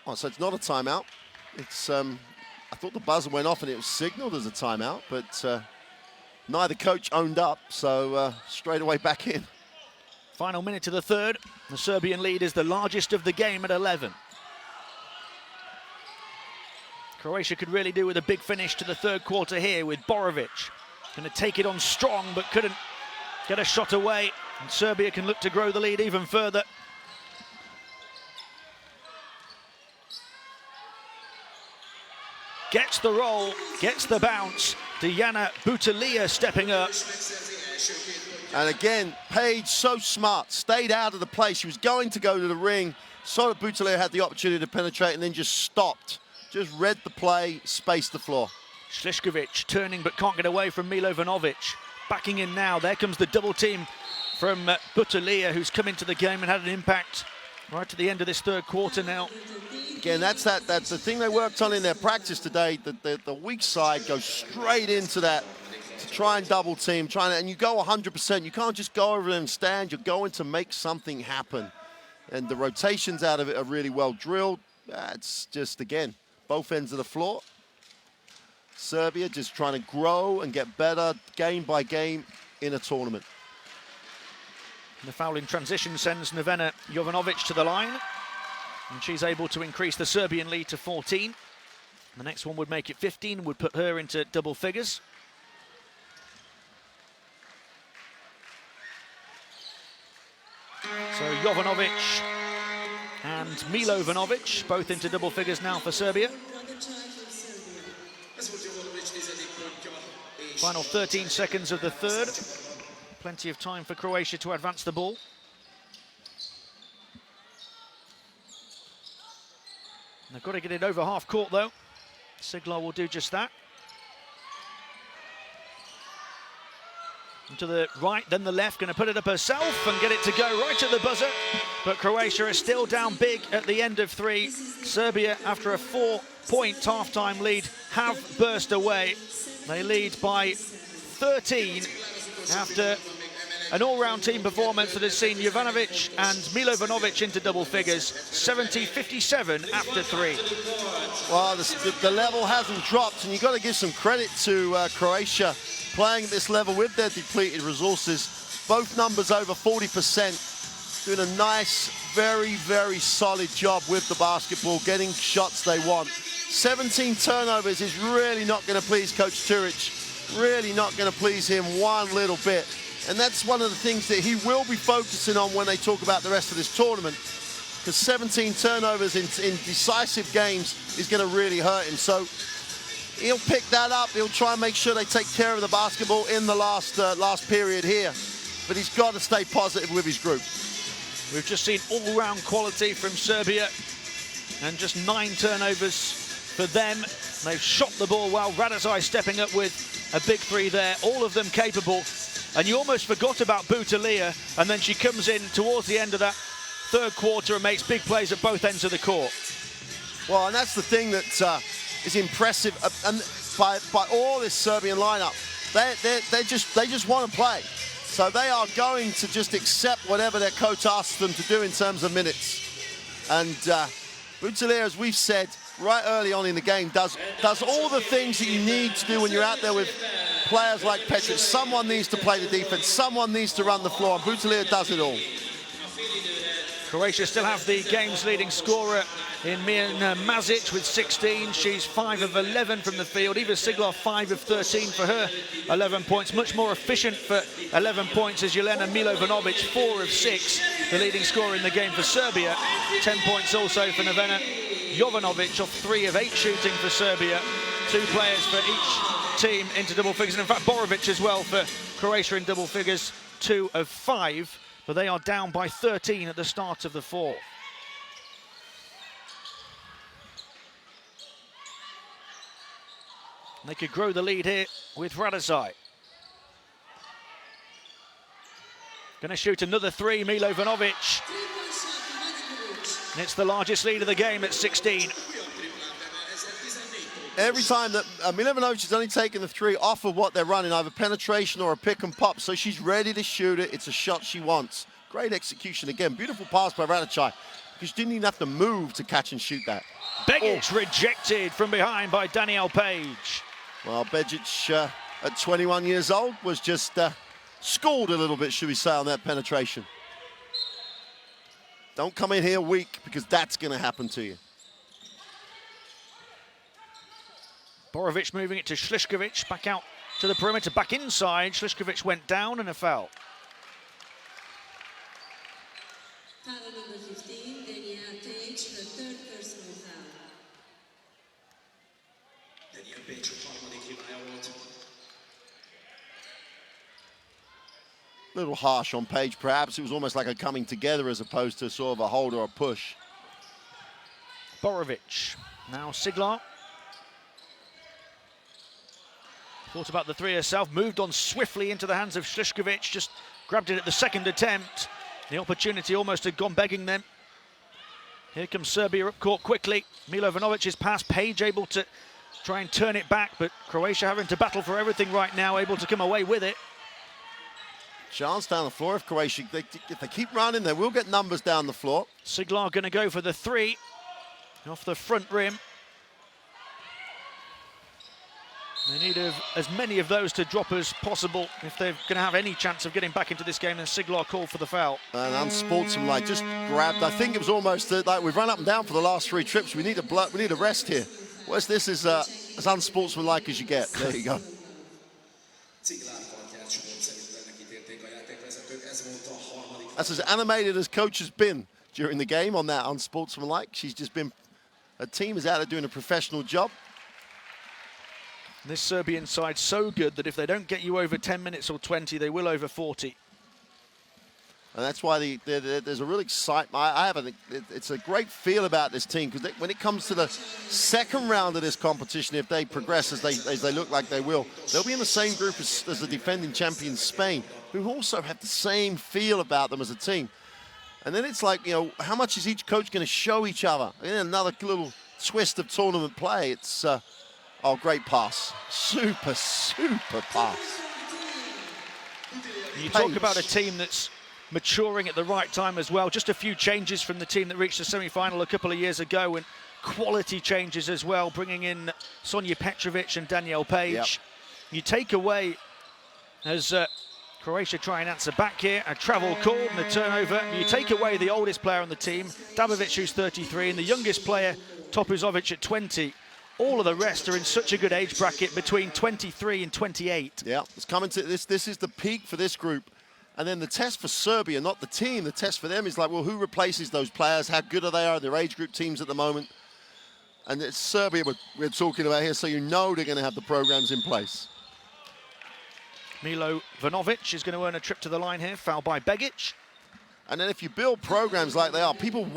S2: Oh, so it's not a timeout. It's I thought the buzzer went off and it was signaled as a timeout, but neither coach owned up, so straight away back in.
S1: Final minute of the third. The Serbian lead is the largest of the game at 11. Croatia could really do with a big finish to the third quarter here with Borovic. Going to take it on strong, but couldn't get a shot away. And Serbia can look to grow the lead even further. Gets the roll, gets the bounce. Dijana Butalija stepping up.
S2: And again, Paige, so smart, stayed out of the play. She was going to go to the ring, saw that Butalija had the opportunity to penetrate and then just stopped. Just read the play, spaced the floor.
S1: Slišković turning but can't get away from Milovanovic. Backing in now, there comes the double team from Butalija, who's come into the game and had an impact right to the end of this third quarter now.
S2: Again, that's the thing they worked on in their practice today. The weak side goes straight into that to try and double team, and you go 100%. You can't just go over there and stand. You're going to make something happen. And the rotations out of it are really well drilled. It's just, again, both ends of the floor. Serbia just trying to grow and get better game by game in a tournament.
S1: The foul in transition sends Nevena Jovanovic to the line. And she's able to increase the Serbian lead to 14. The next one would make it 15, would put her into double figures. So Jovanovic and Milovanovic both into double figures now for Serbia. Final 13 seconds of the third. Plenty of time for Croatia to advance the ball. They've got to get it over half court though. Siglar will do just that. And to the right, then the left, going to put it up herself and get it to go right at the buzzer. But Croatia is still down big at the end of three. Serbia, after a 4-point half-time lead, have burst away. They lead by 13 after an all-round team performance that has seen Jovanovic and Milovanovic into double figures, 70-57 after three.
S2: Well, the level hasn't dropped, and you've got to give some credit to Croatia playing at this level with their depleted resources. Both numbers over 40%, doing a nice, very, very solid job with the basketball, getting shots they want. 17 turnovers is really not going to please Coach Turic, really not going to please him one little bit. And that's one of the things that he will be focusing on when they talk about the rest of this tournament, because 17 turnovers in decisive games is going to really hurt him. So he'll pick that up. He'll try and make sure they take care of the basketball in the last period here. But he's got to stay positive with his group.
S1: We've just seen all-round quality from Serbia and just 9 turnovers for them. They've shot the ball well. Radazai stepping up with a big three there. All of them capable. And you almost forgot about Butalija, and then she comes in towards the end of that third quarter and makes big plays at both ends of the court.
S2: Well, and that's the thing that is impressive. And by all this Serbian lineup, they just want to play. So they are going to just accept whatever their coach asks them to do in terms of minutes. And Butalija, as we've said right early on in the game, does all the things that you need to do when you're out there with players like Petric. Someone needs to play the defense, someone needs to run the floor, and Butalija does it all.
S1: Croatia still have the game's leading scorer in Mirna Mazic with 16. She's 5 of 11 from the field. Eva Siglar 5 of 13 for her 11 points. Much more efficient for 11 points is Jelena Milovanovic, 4 of 6, the leading scorer in the game for Serbia. 10 points also for Nevena Jovanovic, off 3 of 8 shooting for Serbia. 2 players for each team into double figures. And in fact, Borovic as well for Croatia in double figures, 2 of 5. But they are down by 13 at the start of the fourth. They could grow the lead here with Radazai. Going to shoot another 3, Milovanovic. And it's the largest lead of the game at 16.
S2: Every time that Milovanovic has only taken the 3 off of what they're running, either penetration or a pick and pop, so she's ready to shoot it. It's a shot she wants. Great execution again. Beautiful pass by Radazai, because she didn't even have to move to catch and shoot that.
S1: Begic rejected from behind by Danielle Page.
S2: Well, Begic at 21 years old, was just schooled a little bit, should we say, on that penetration. Don't come in here weak, because that's going to happen to you.
S1: Borovic moving it to Slišković, back out to the perimeter, back inside. Slišković went down and a foul.
S3: Foul number 15, Danielle Page, her third personal foul.
S4: Danielle Page harmadik hibája volt.
S2: A little harsh on Page, perhaps. It was almost like a coming together as opposed to sort of a hold or a push.
S1: Borovic, now Siglar. Thought about the three herself, moved on swiftly into the hands of Slišković, just grabbed it at the second attempt. The opportunity almost had gone begging them. Here comes Serbia up court quickly. Milovanovic's pass, Page able to try and turn it back, but Croatia having to battle for everything right now, able to come away with it.
S2: Chance down the floor if Croatia, if they keep running, they will get numbers down the floor.
S1: Siglar going to go for the three off the front rim. They need as many of those to drop as possible if they're going to have any chance of getting back into this game, and Siglar called for the foul.
S2: And unsportsmanlike, just grabbed. I think it was almost like we've run up and down for the last 3 trips. We need a rest here. Where's this as unsportsmanlike as you get? There you go. That's as animated as coach has been during the game on that unsportsmanlike. She's just been, her team is out there doing a professional job.
S1: This Serbian side so good that if they don't get you over 10 minutes or 20, they will over 40.
S2: And that's why there's a real excitement. It's a great feel about this team, because when it comes to the second round of this competition, if they progress as they look like they will, they'll be in the same group as the defending champions Spain, who also have the same feel about them as a team. And then it's like, you know, how much is each coach going to show each other? And then another little twist of tournament play. It's oh, great pass. Super pass.
S1: You talk about a team that's maturing at the right time as well. Just a few changes from the team that reached the semi-final a couple of years ago, and quality changes as well, bringing in Sonja Petrovic and Danielle Page.
S2: Yep.
S1: You take away, as Croatia try and answer back here, a travel call and a turnover. You take away the oldest player on the team, Dabovic, who's 33, and the youngest player, Topuzovic, at 20. All of the rest are in such a good age bracket between 23 and 28.
S2: Yeah, it's coming to this. This is the peak for this group. And then the test for Serbia, not the team, the test for them is like, well, who replaces those players? How good are they? Are their age group teams at the moment? And it's Serbia we're talking about here, so you know they're going to have the programs in place.
S1: Milovanovic is going to earn a trip to the line here, foul by Begic.
S2: And then if you build programs like they are, people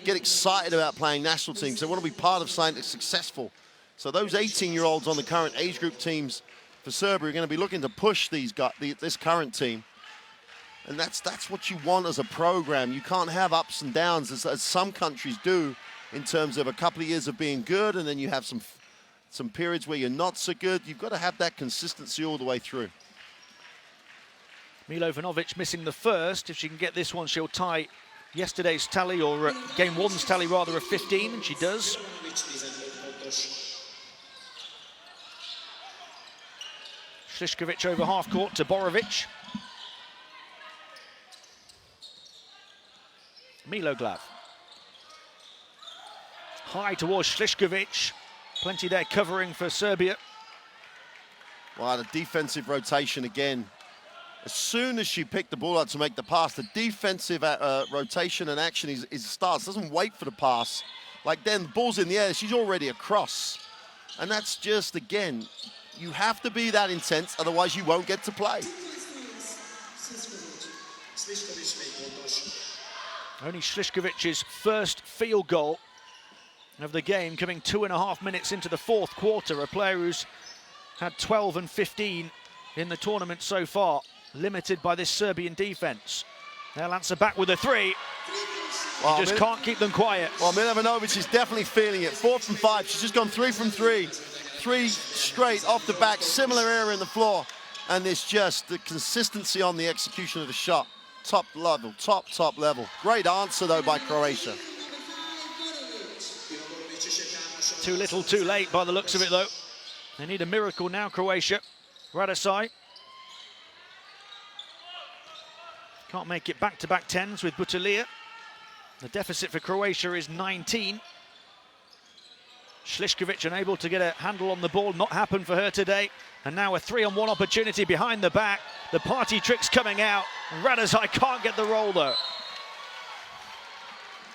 S2: get excited about playing national teams. They want to be part of something that's successful. So those 18-year-olds on the current age group teams for Serbia are going to be looking to push this current team. And that's what you want as a program. You can't have ups and downs as some countries do in terms of a couple of years of being good, and then you have some periods where you're not so good. You've got to have that consistency all the way through.
S1: Milovanovic missing the first. If she can get this one, she'll tie yesterday's tally, or game one's tally rather, of 15, and she does. Slišković over half court to Borovic. Miloglav. High towards Slišković. Plenty there covering for Serbia.
S2: Wow, the defensive rotation again. As soon as she picked the ball up to make the pass, the defensive rotation and action starts. Doesn't wait for the pass. Like then, the ball's in the air, she's already across. And that's just, again, you have to be that intense, otherwise you won't get to play.
S1: Only Slišković's first field goal of the game, coming 2.5 minutes into the fourth quarter. A player who's had 12 and 15 in the tournament so far, limited by this Serbian defense. They'll answer back with a three. Well, just can't keep them quiet.
S2: Well, Milovanovic is definitely feeling it. 4 from 5. She's just gone 3 from 3. 3 straight off the back, similar area in the floor. And it's just the consistency on the execution of the shot. Top level, top level. Great answer, though, by Croatia.
S1: Too little, too late by the looks of it, though. They need a miracle now, Croatia. Radosaj can't make it back-to-back tens with Butulia. The deficit for Croatia is 19. Slišković unable to get a handle on the ball, not happened for her today. And now a 3-on-1 opportunity behind the back. The party trick's coming out. Radosaj can't get the roll though.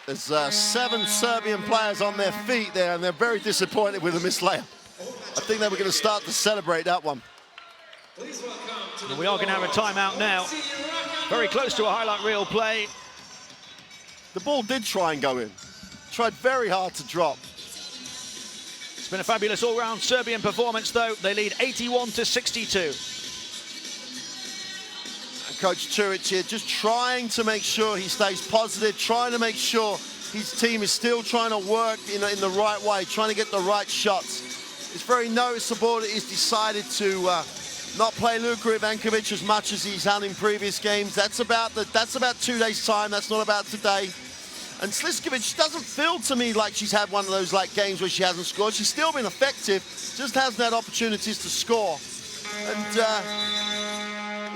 S2: There's 7 Serbian players on their feet there, and they're very disappointed with a missed layup. I think they were going to start to celebrate that one.
S1: And we are going to have a timeout now. Very close to a highlight reel play.
S2: The ball did try and go in. Tried very hard to drop.
S1: It's been a fabulous all-round Serbian performance, though. They lead 81-62.
S2: And Coach Čurić here just trying to make sure he stays positive, trying to make sure his team is still trying to work in the right way, trying to get the right shots. It's very noticeable that he's decided to not play Luka Ivankovic as much as he's had in previous games. That's about 2 days' time. That's not about today. And Slišković doesn't feel to me like she's had one of those games where she hasn't scored. She's still been effective, just hasn't had opportunities to score. And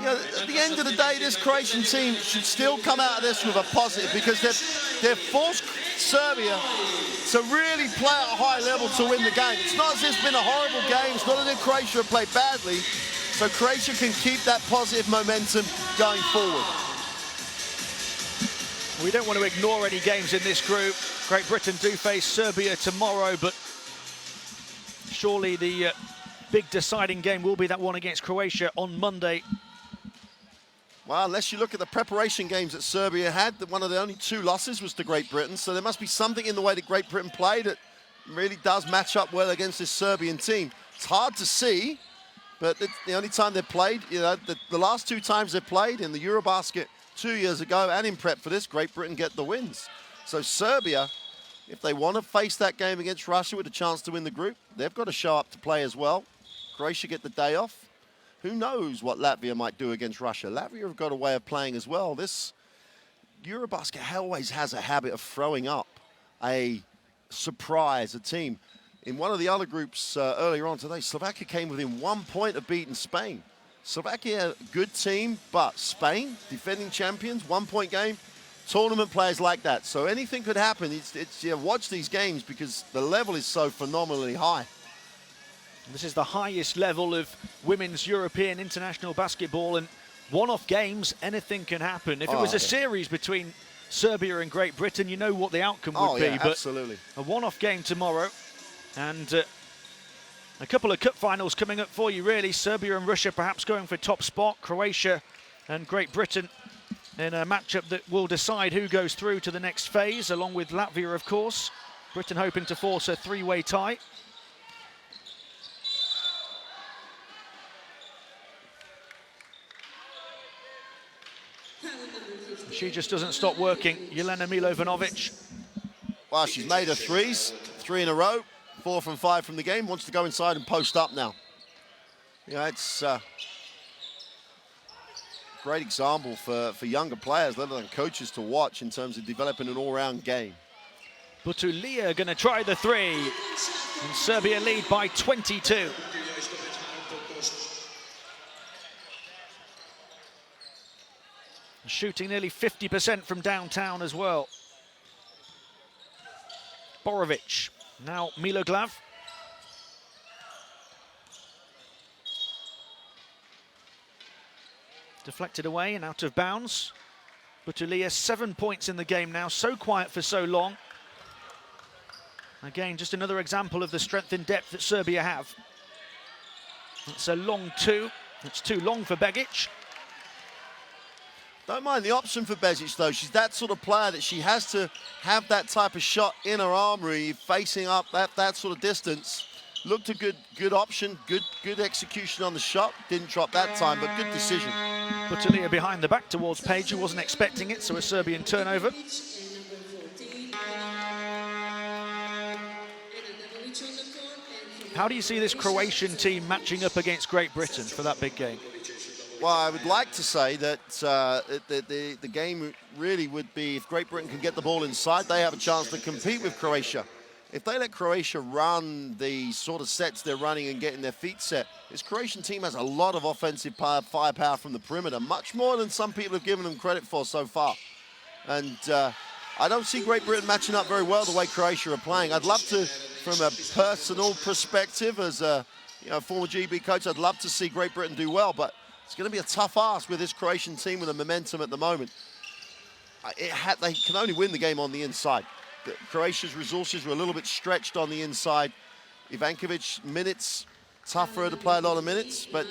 S2: at the end of the day, this Croatian team should still come out of this with a positive, because they've forced Serbia to really play at a high level to win the game. It's not as if it's been a horrible game. It's not as if Croatia have played badly. So Croatia can keep that positive momentum going forward.
S1: We don't want to ignore any games in this group. Great Britain do face Serbia tomorrow, but surely the big deciding game will be that one against Croatia on Monday.
S2: Well, unless you look at the preparation games that Serbia had, that one of the only 2 losses was to Great Britain. So there must be something in the way that Great Britain played that really does match up well against this Serbian team. It's hard to see, but it's the only time they've played, the last 2 times they've played in the EuroBasket 2 years ago and in prep for this, Great Britain get the wins. So Serbia, if they want to face that game against Russia with a chance to win the group, they've got to show up to play as well. Croatia get the day off. Who knows what Latvia might do against Russia? Latvia have got a way of playing as well. This EuroBasket always has a habit of throwing up a surprise, a team. In one of the other groups earlier on today, Slovakia came within 1 point of beating Spain. Slovakia, good team, but Spain, defending champions, 1 point game, tournament players like that. So anything could happen. Watch these games because the level is so phenomenally high.
S1: This is the highest level of women's European international basketball, and one-off games, anything can happen. If it was a series between Serbia and Great Britain, you know what the outcome would be. But
S2: absolutely.
S1: A one-off game tomorrow, and a couple of cup finals coming up for you, really. Serbia and Russia perhaps going for top spot. Croatia and Great Britain in a matchup that will decide who goes through to the next phase, along with Latvia, of course. Britain hoping to force a 3-way tie. She just doesn't stop working, Jelena Milovanovic.
S2: Well, she's made her 3s, 3 in a row, 4 from 5 from the game, wants to go inside and post up now. It's a great example for younger players, let alone coaches, to watch in terms of developing an all-round game.
S1: Butulia going to try the 3, and Serbia lead by 22. Shooting nearly 50% from downtown as well. Borovic, now Miloglav. Deflected away and out of bounds. Butulia, 7 points in the game now, so quiet for so long. Again, just another example of the strength in depth that Serbia have. It's a long 2. It's too long for Begic.
S2: Don't mind the option for Begic, though. She's that sort of player that she has to have that type of shot in her armory, facing up that sort of distance. Looked a good option, good execution on the shot. Didn't drop that time, but good decision.
S1: Butulia behind the back towards Page, who wasn't expecting it, so a Serbian turnover. How do you see this Croatian team matching up against Great Britain for that big game?
S2: Well, I would like to say that the game really would be, if Great Britain can get the ball inside, they have a chance to compete with Croatia if they let Croatia run the sort of sets they're running and getting their feet set, this Croatian team has a lot of offensive firepower from the perimeter, much more than some people have given them credit for so far. And I don't see Great Britain matching up very well the way Croatia are playing. I'd love to, from a personal perspective, as a former GB coach, I'd love to see Great Britain do well, but it's going to be a tough ask with this Croatian team with the momentum at the moment. They can only win the game on the inside. Croatia's resources were a little bit stretched on the inside. Ivankovic, minutes, tough for her to play a lot of minutes, but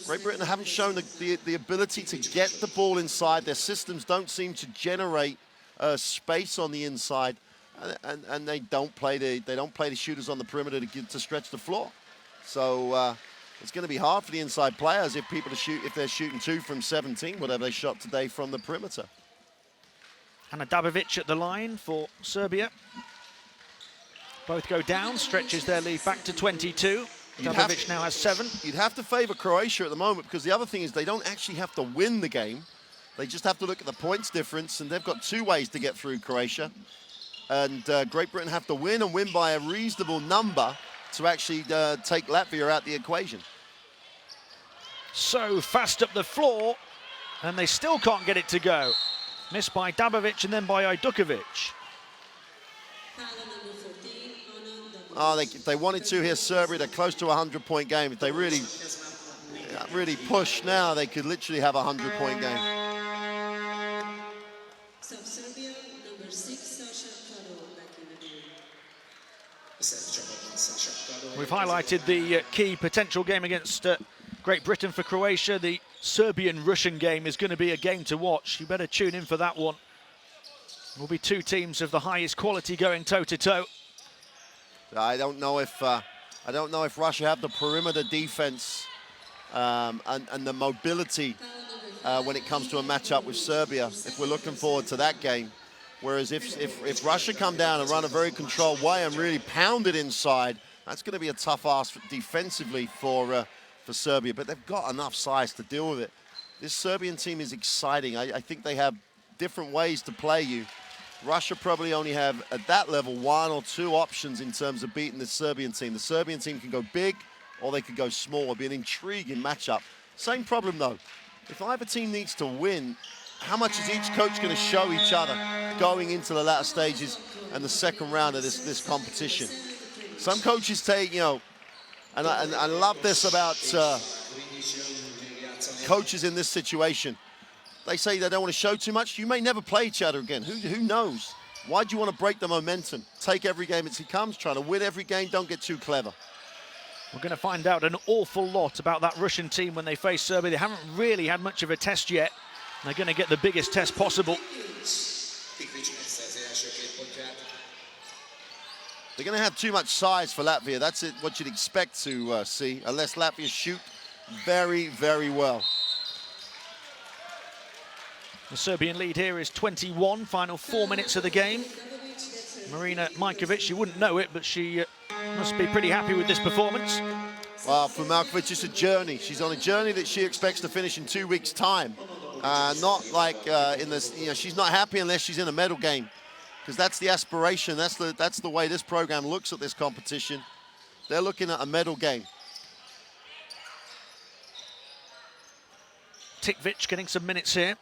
S2: Great Britain haven't shown the ability to get the ball inside. Their systems don't seem to generate space on the inside, and they don't play the shooters on the perimeter to stretch the floor. So it's going to be hard for the inside players if they're shooting 2 from 17, whatever they shot today from the perimeter.
S1: Anna Dabovic at the line for Serbia. Both go down, stretches their lead back to 22. Dabovic now has 7.
S2: You'd have to favour Croatia at the moment, because the other thing is they don't actually have to win the game. They just have to look at the points difference, and they've got 2 ways to get through Croatia. And Great Britain have to win, and win by a reasonable number to actually take Latvia out the equation.
S1: So fast up the floor, and they still can't get it to go. Missed by Dabovic and then by Ajdukovic.
S2: If they wanted to here, Serbia, they're close to a 100-point game. If they really push now, they could literally have a 100-point game.
S3: Serbia, number 6, Sasha Karo, back in the game.
S1: We've highlighted the key potential game against Great Britain for Croatia. The Serbian-Russian game is going to be a game to watch. You better tune in for that one. Will be 2 teams of the highest quality going toe-to-toe.
S2: I don't know if Russia have the perimeter defense and the mobility when it comes to a matchup with Serbia, if we're looking forward to that game. Whereas if Russia come down and run a very controlled way and really pound it inside, that's going to be a tough ask defensively for Serbia. But they've got enough size to deal with it. This Serbian team is exciting. I think they have different ways to play you. Russia probably only have, at that level, 1 or 2 options in terms of beating the Serbian team. The Serbian team can go big or they could go small. It'll be an intriguing matchup. Same problem, though. If either team needs to win, how much is each coach going to show each other going into the latter stages and the second round of this competition? Some coaches take, and I love this about coaches in this situation. They say they don't want to show too much. You may never play each other again. Who knows? Why do you want to break the momentum? Take every game as it comes, try to win every game, don't get too clever.
S1: We're going to find out an awful lot about that Russian team when they face Serbia. They haven't really had much of a test yet. They're going to get the biggest test possible.
S2: They're going to have too much size for Latvia. That's what you'd expect to see, unless Latvia shoot very, very well.
S1: The Serbian lead here is 21, final 4 minutes of the game. Marina Majkovic, you wouldn't know it, but she must be pretty happy with this performance.
S2: Well, for Majkovic, it's a journey. She's on a journey that she expects to finish in 2 weeks' time. Not like in this, she's not happy unless she's in a medal game, because that's the aspiration. That's the way this program looks at this competition. They're looking at a medal game.
S1: Tikvic getting some minutes here.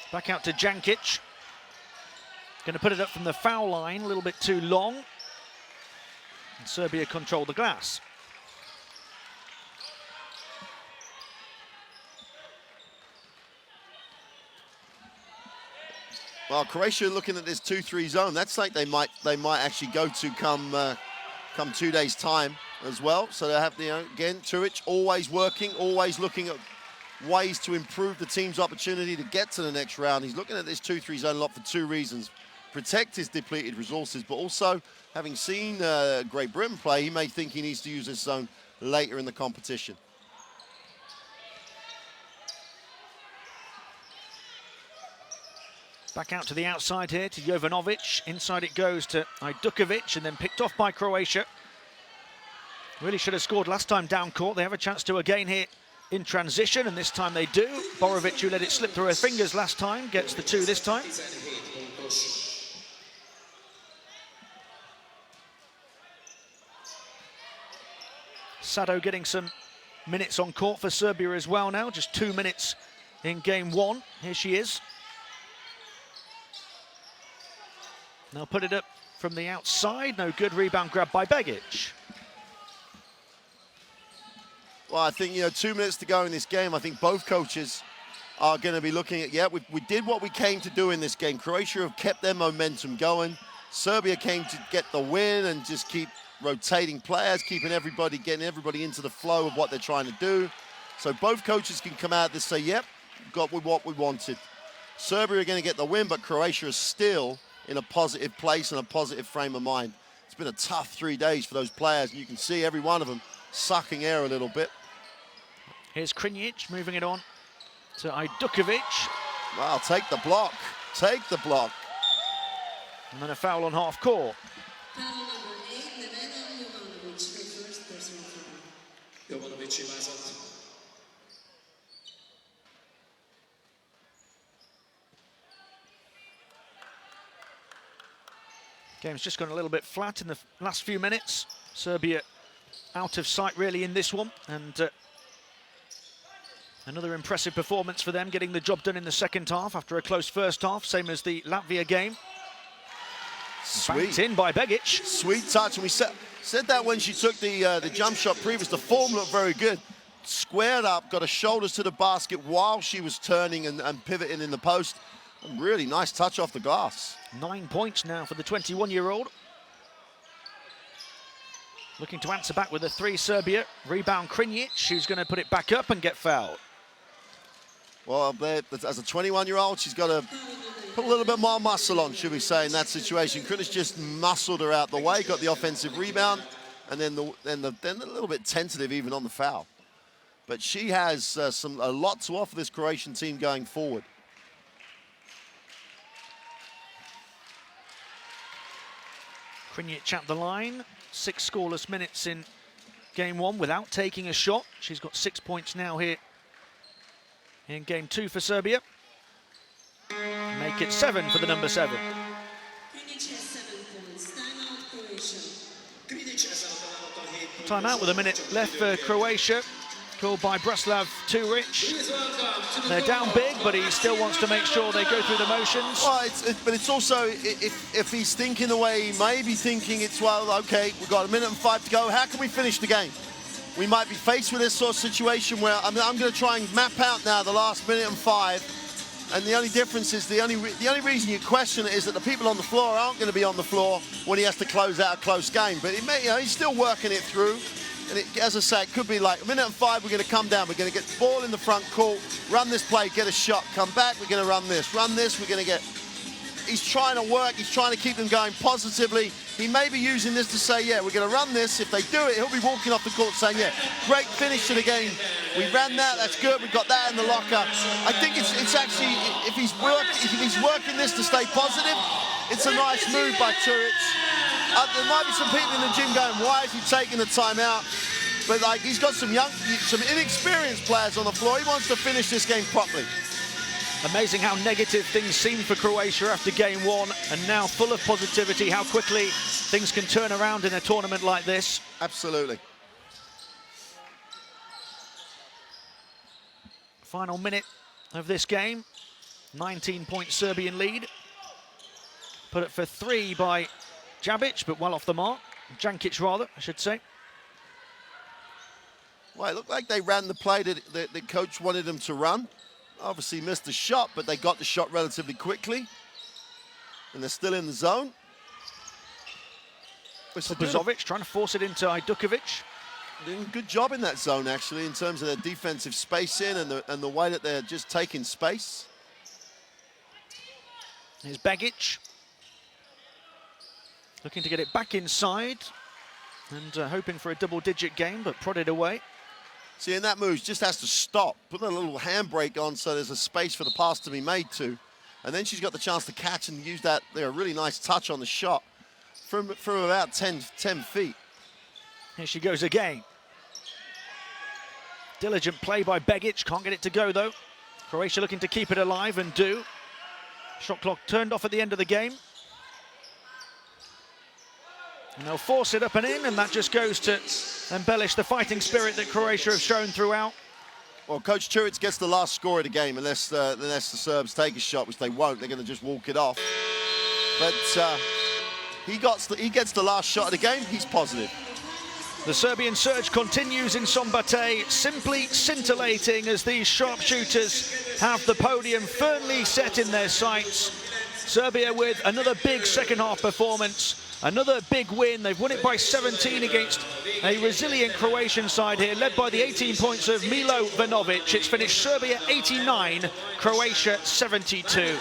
S1: Back out to Jankic. Going to put it up from the foul line, a little bit too long. And Serbia control the glass.
S2: Well, Croatia looking at this 2-3 zone. That's like they might actually go to come 2 days' time as well. So they have, again, Turic always working, always looking at ways to improve the team's opportunity to get to the next round. He's looking at this 2-3 zone a lot for 2 reasons. Protect his depleted resources, but also, having seen Great Britain play, he may think he needs to use this zone later in the competition.
S1: Back out to the outside here to Jovanovic. Inside it goes to Ajdukovic and then picked off by Croatia. Really should have scored last time down court. They have a chance to again here in transition, and this time they do. Borovic, who let it slip through her fingers last time, gets the 2 this time. Sado getting some minutes on court for Serbia as well now. Just 2 minutes in game one. Here she is. Now put it up from the outside. No good. Rebound grab by Begic.
S2: Well, I think, 2 minutes to go in this game. I think both coaches are going to be looking at, we did what we came to do in this game. Croatia have kept their momentum going. Serbia came to get the win and just keep rotating players, getting everybody into the flow of what they're trying to do. So both coaches can come out and say, yep, got what we wanted. Serbia are going to get the win, but Croatia is still in a positive place and a positive frame of mind. It's been a tough 3 days for those players, and you can see every one of them sucking air a little bit.
S1: Here's Krinic moving it on to Ajdukovic.
S2: Well, take the block. Take the block.
S1: And then a foul on half court.
S3: Foul number 8, Nevena Jovanovic, her first personal foul.
S4: Jovanovic hibázott.
S1: Game's just gone a little bit flat in the last few minutes. Serbia out of sight really in this one, and another impressive performance for them, getting the job done in the second half after a close first half, same as the Latvia game. Banked in by Begic.
S2: Sweet touch, and we said that when she took the jump shot previous. The form looked very good. Squared up, got her shoulders to the basket while she was turning and pivoting in the post. And really nice touch off the glass.
S1: 9 points now for the 21-year-old. Looking to answer back with a three, Serbia. Rebound Krinic, who's going to put it back up and get fouled.
S2: Well, as a 21-year-old, she's got to put a little bit more muscle on, should we say, in that situation. Krinic just muscled her out the way, got the offensive rebound, and then a little bit tentative even on the foul. But she has a lot to offer this Croatian team going forward.
S1: Krinic at the line. 6 scoreless minutes in game one without taking a shot. She's got 6 points now here in game two for Serbia. Make it 7 for the number 7.
S3: Krinic has 7 points. Timeout, Croatia.
S4: Krinic ezzel a 7 ponttal.
S1: Timeout with a minute left for Croatia. Called by Bratislav Turic. They're down big, but he still wants to make sure they go through the motions.
S2: Well, but it's also, if he's thinking the way he may be thinking, it's, well, okay, we've got a minute and 5 to go. How can we finish the game? We might be faced with this sort of situation where I'm going to try and map out now the last minute and 5. And the only difference is, the only reason you question it is that the people on the floor aren't going to be on the floor when he has to close out a close game. But he's still working it through. And as I say, it could be like a minute and 5, we're going to come down. We're going to get the ball in the front court, run this play, get a shot, come back, we're going to run this, we're going to get... He's trying to work, he's trying to keep them going positively. He may be using this to say, yeah, we're going to run this. If they do it, he'll be walking off the court saying, yeah, great finish to the game. We ran that, that's good, we've got that in the locker. I think it's actually, if he's working this to stay positive, it's a nice move by Turic. There might be some people in the gym going, why is he taking the timeout? But he's got some inexperienced players on the floor. He wants to finish this game properly.
S1: Amazing how negative things seemed for Croatia after game one, and now full of positivity, how quickly things can turn around in a tournament like this.
S2: Absolutely.
S1: Final minute of this game. 19-point Serbian lead. Put it for 3 by Jabic, but well off the mark. Jankic, rather, I should say.
S2: Well, it looked like they ran the play that the coach wanted them to run. Obviously missed the shot, but they got the shot relatively quickly. And they're still in the zone.
S1: Bozovic trying to force it into Ajdukovic.
S2: Doing a good job in that zone, actually, in terms of their defensive spacing and the way that they're just taking space.
S1: Here's Begic. Looking to get it back inside and hoping for a double-digit game, but prodded away.
S2: See, in that move, just has to stop, put a little handbrake on so there's a space for the pass to be made to. And then she's got the chance to catch and use that, a really nice touch on the shot from about 10 feet.
S1: Here she goes again. Diligent play by Begic, can't get it to go though. Croatia looking to keep it alive and do. Shot clock turned off at the end of the game. And they'll force it up and in, and that just goes to embellish the fighting spirit that Croatia have shown throughout.
S2: Well, Coach Curic gets the last score of the game unless the Serbs take a shot, which they won't. They're going to just walk it off. But he gets the last shot of the game. He's positive.
S1: The Serbian surge continues in Sombate, simply scintillating as these sharpshooters have the podium firmly set in their sights. Serbia with another big second half performance, another big win. They've won it by 17 against a resilient Croatian side here, led by the 18 points of Milo Vanovic. It's finished Serbia 89, Croatia 72.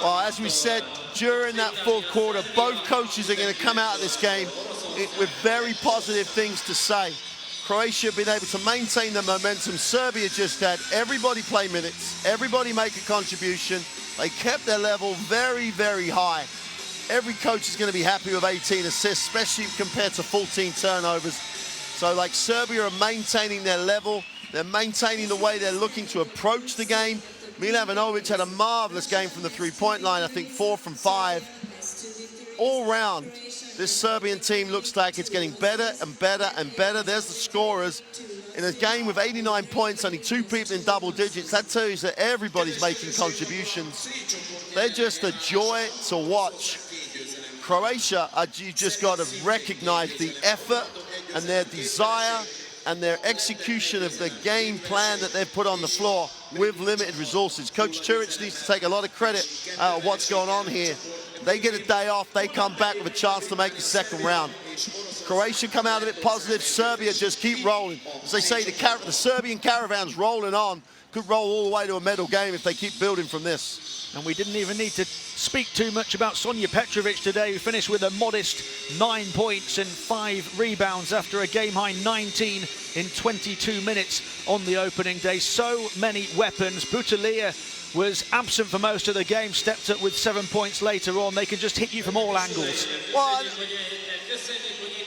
S2: Well, as we said, during that fourth quarter, both coaches are going to come out of this game with very positive things to say. Croatia have been able to maintain the momentum. Serbia just had everybody play minutes, everybody make a contribution. They kept their level very, very high. Every coach is going to be happy with 18 assists, especially compared to 14 turnovers. So, like, Serbia are maintaining their level. They're maintaining the way they're looking to approach the game. Milan Vanovic had a marvelous game from the three-point line, I think 4 from 5. All round, this Serbian team looks like it's getting better and better and better. There's the scorers. In a game with 89 points, only 2 people in double digits, that tells you that everybody's making contributions. They're just a joy to watch. Croatia, you just got to recognize the effort and their desire and their execution of the game plan that they've put on the floor with limited resources. Coach Curic needs to take a lot of credit out of what's going on here. They get a day off, they come back with a chance to make the second round. Croatia come out of it positive, Serbia just keep rolling. As they say, the Serbian caravan's rolling on, could roll all the way to a medal game if they keep building from this.
S1: And we didn't even need to speak too much about Sonja Petrovic today, who finished with a modest 9 points and 5 rebounds after a game-high 19 in 22 minutes on the opening day. So many weapons. Butalija was absent for most of the game, stepped up with 7 points later on. They can just hit you from all angles.
S2: Well,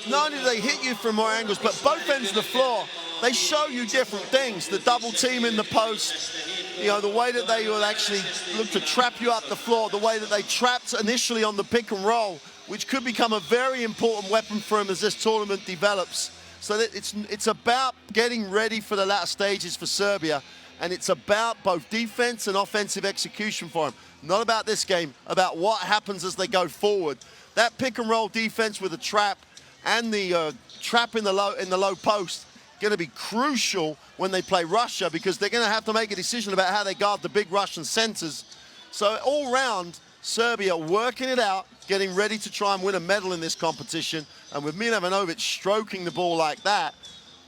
S2: not only do they hit you from more angles, but both ends of the floor, they show you different things. The double team in the post, you know, the way that they will actually look to trap you up the floor, the way that they trapped initially on the pick and roll, which could become a very important weapon for them as this tournament develops. So that it's about getting ready for the latter stages for Serbia, and it's about both defense and offensive execution for them. Not about this game, about what happens as they go forward. That pick and roll defense with the trap and the trap in the low post going to be crucial when they play Russia, because they're going to have to make a decision about how they guard the big Russian centers. So all round, Serbia working it out, getting ready to try and win a medal in this competition. And with Milan Vanovic stroking the ball like that,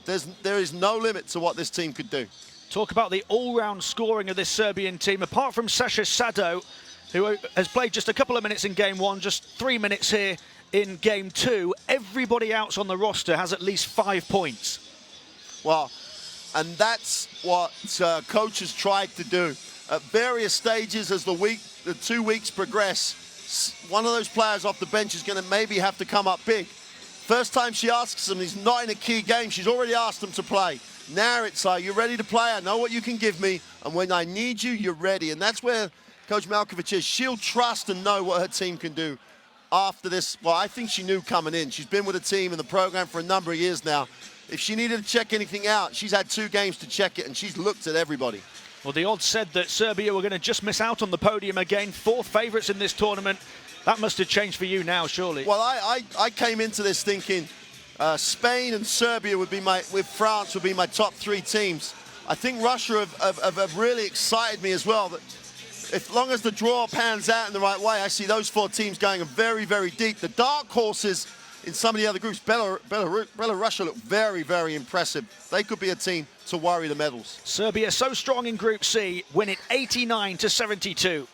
S2: there is no limit to what this team could do.
S1: Talk about the all-round scoring of this Serbian team. Apart from Sasha Sado, who has played just a couple of minutes in game 1, just 3 minutes here in game 2, everybody else on the roster has at least 5 points.
S2: Well, and that's what coaches tried to do. At various stages as the 2 weeks progress, one of those players off the bench is going to maybe have to come up big. First time she asks him, he's not in a key game, she's already asked him to play. Now it's like, you're ready to play, I know what you can give me, and when I need you, you're ready. And that's where Coach Malkovic is. She'll trust and know what her team can do after this. Well, I think she knew coming in. She's been with the team and the program for a number of years now. If she needed to check anything out, she's had 2 games to check it, and she's looked at everybody.
S1: Well, the odds said that Serbia were going to just miss out on the podium again. 4th favourites in this tournament. That must have changed for you now, surely.
S2: Well, I came into this thinking Spain and Serbia would be with France would be my top 3 teams. I think Russia have really excited me as well. But as long as the draw pans out in the right way, I see those 4 teams going very, very deep. The dark horses in some of the other groups, Belarus look very, very impressive. They could be a team to worry the medals.
S1: Serbia so strong in Group C, win it 89-72.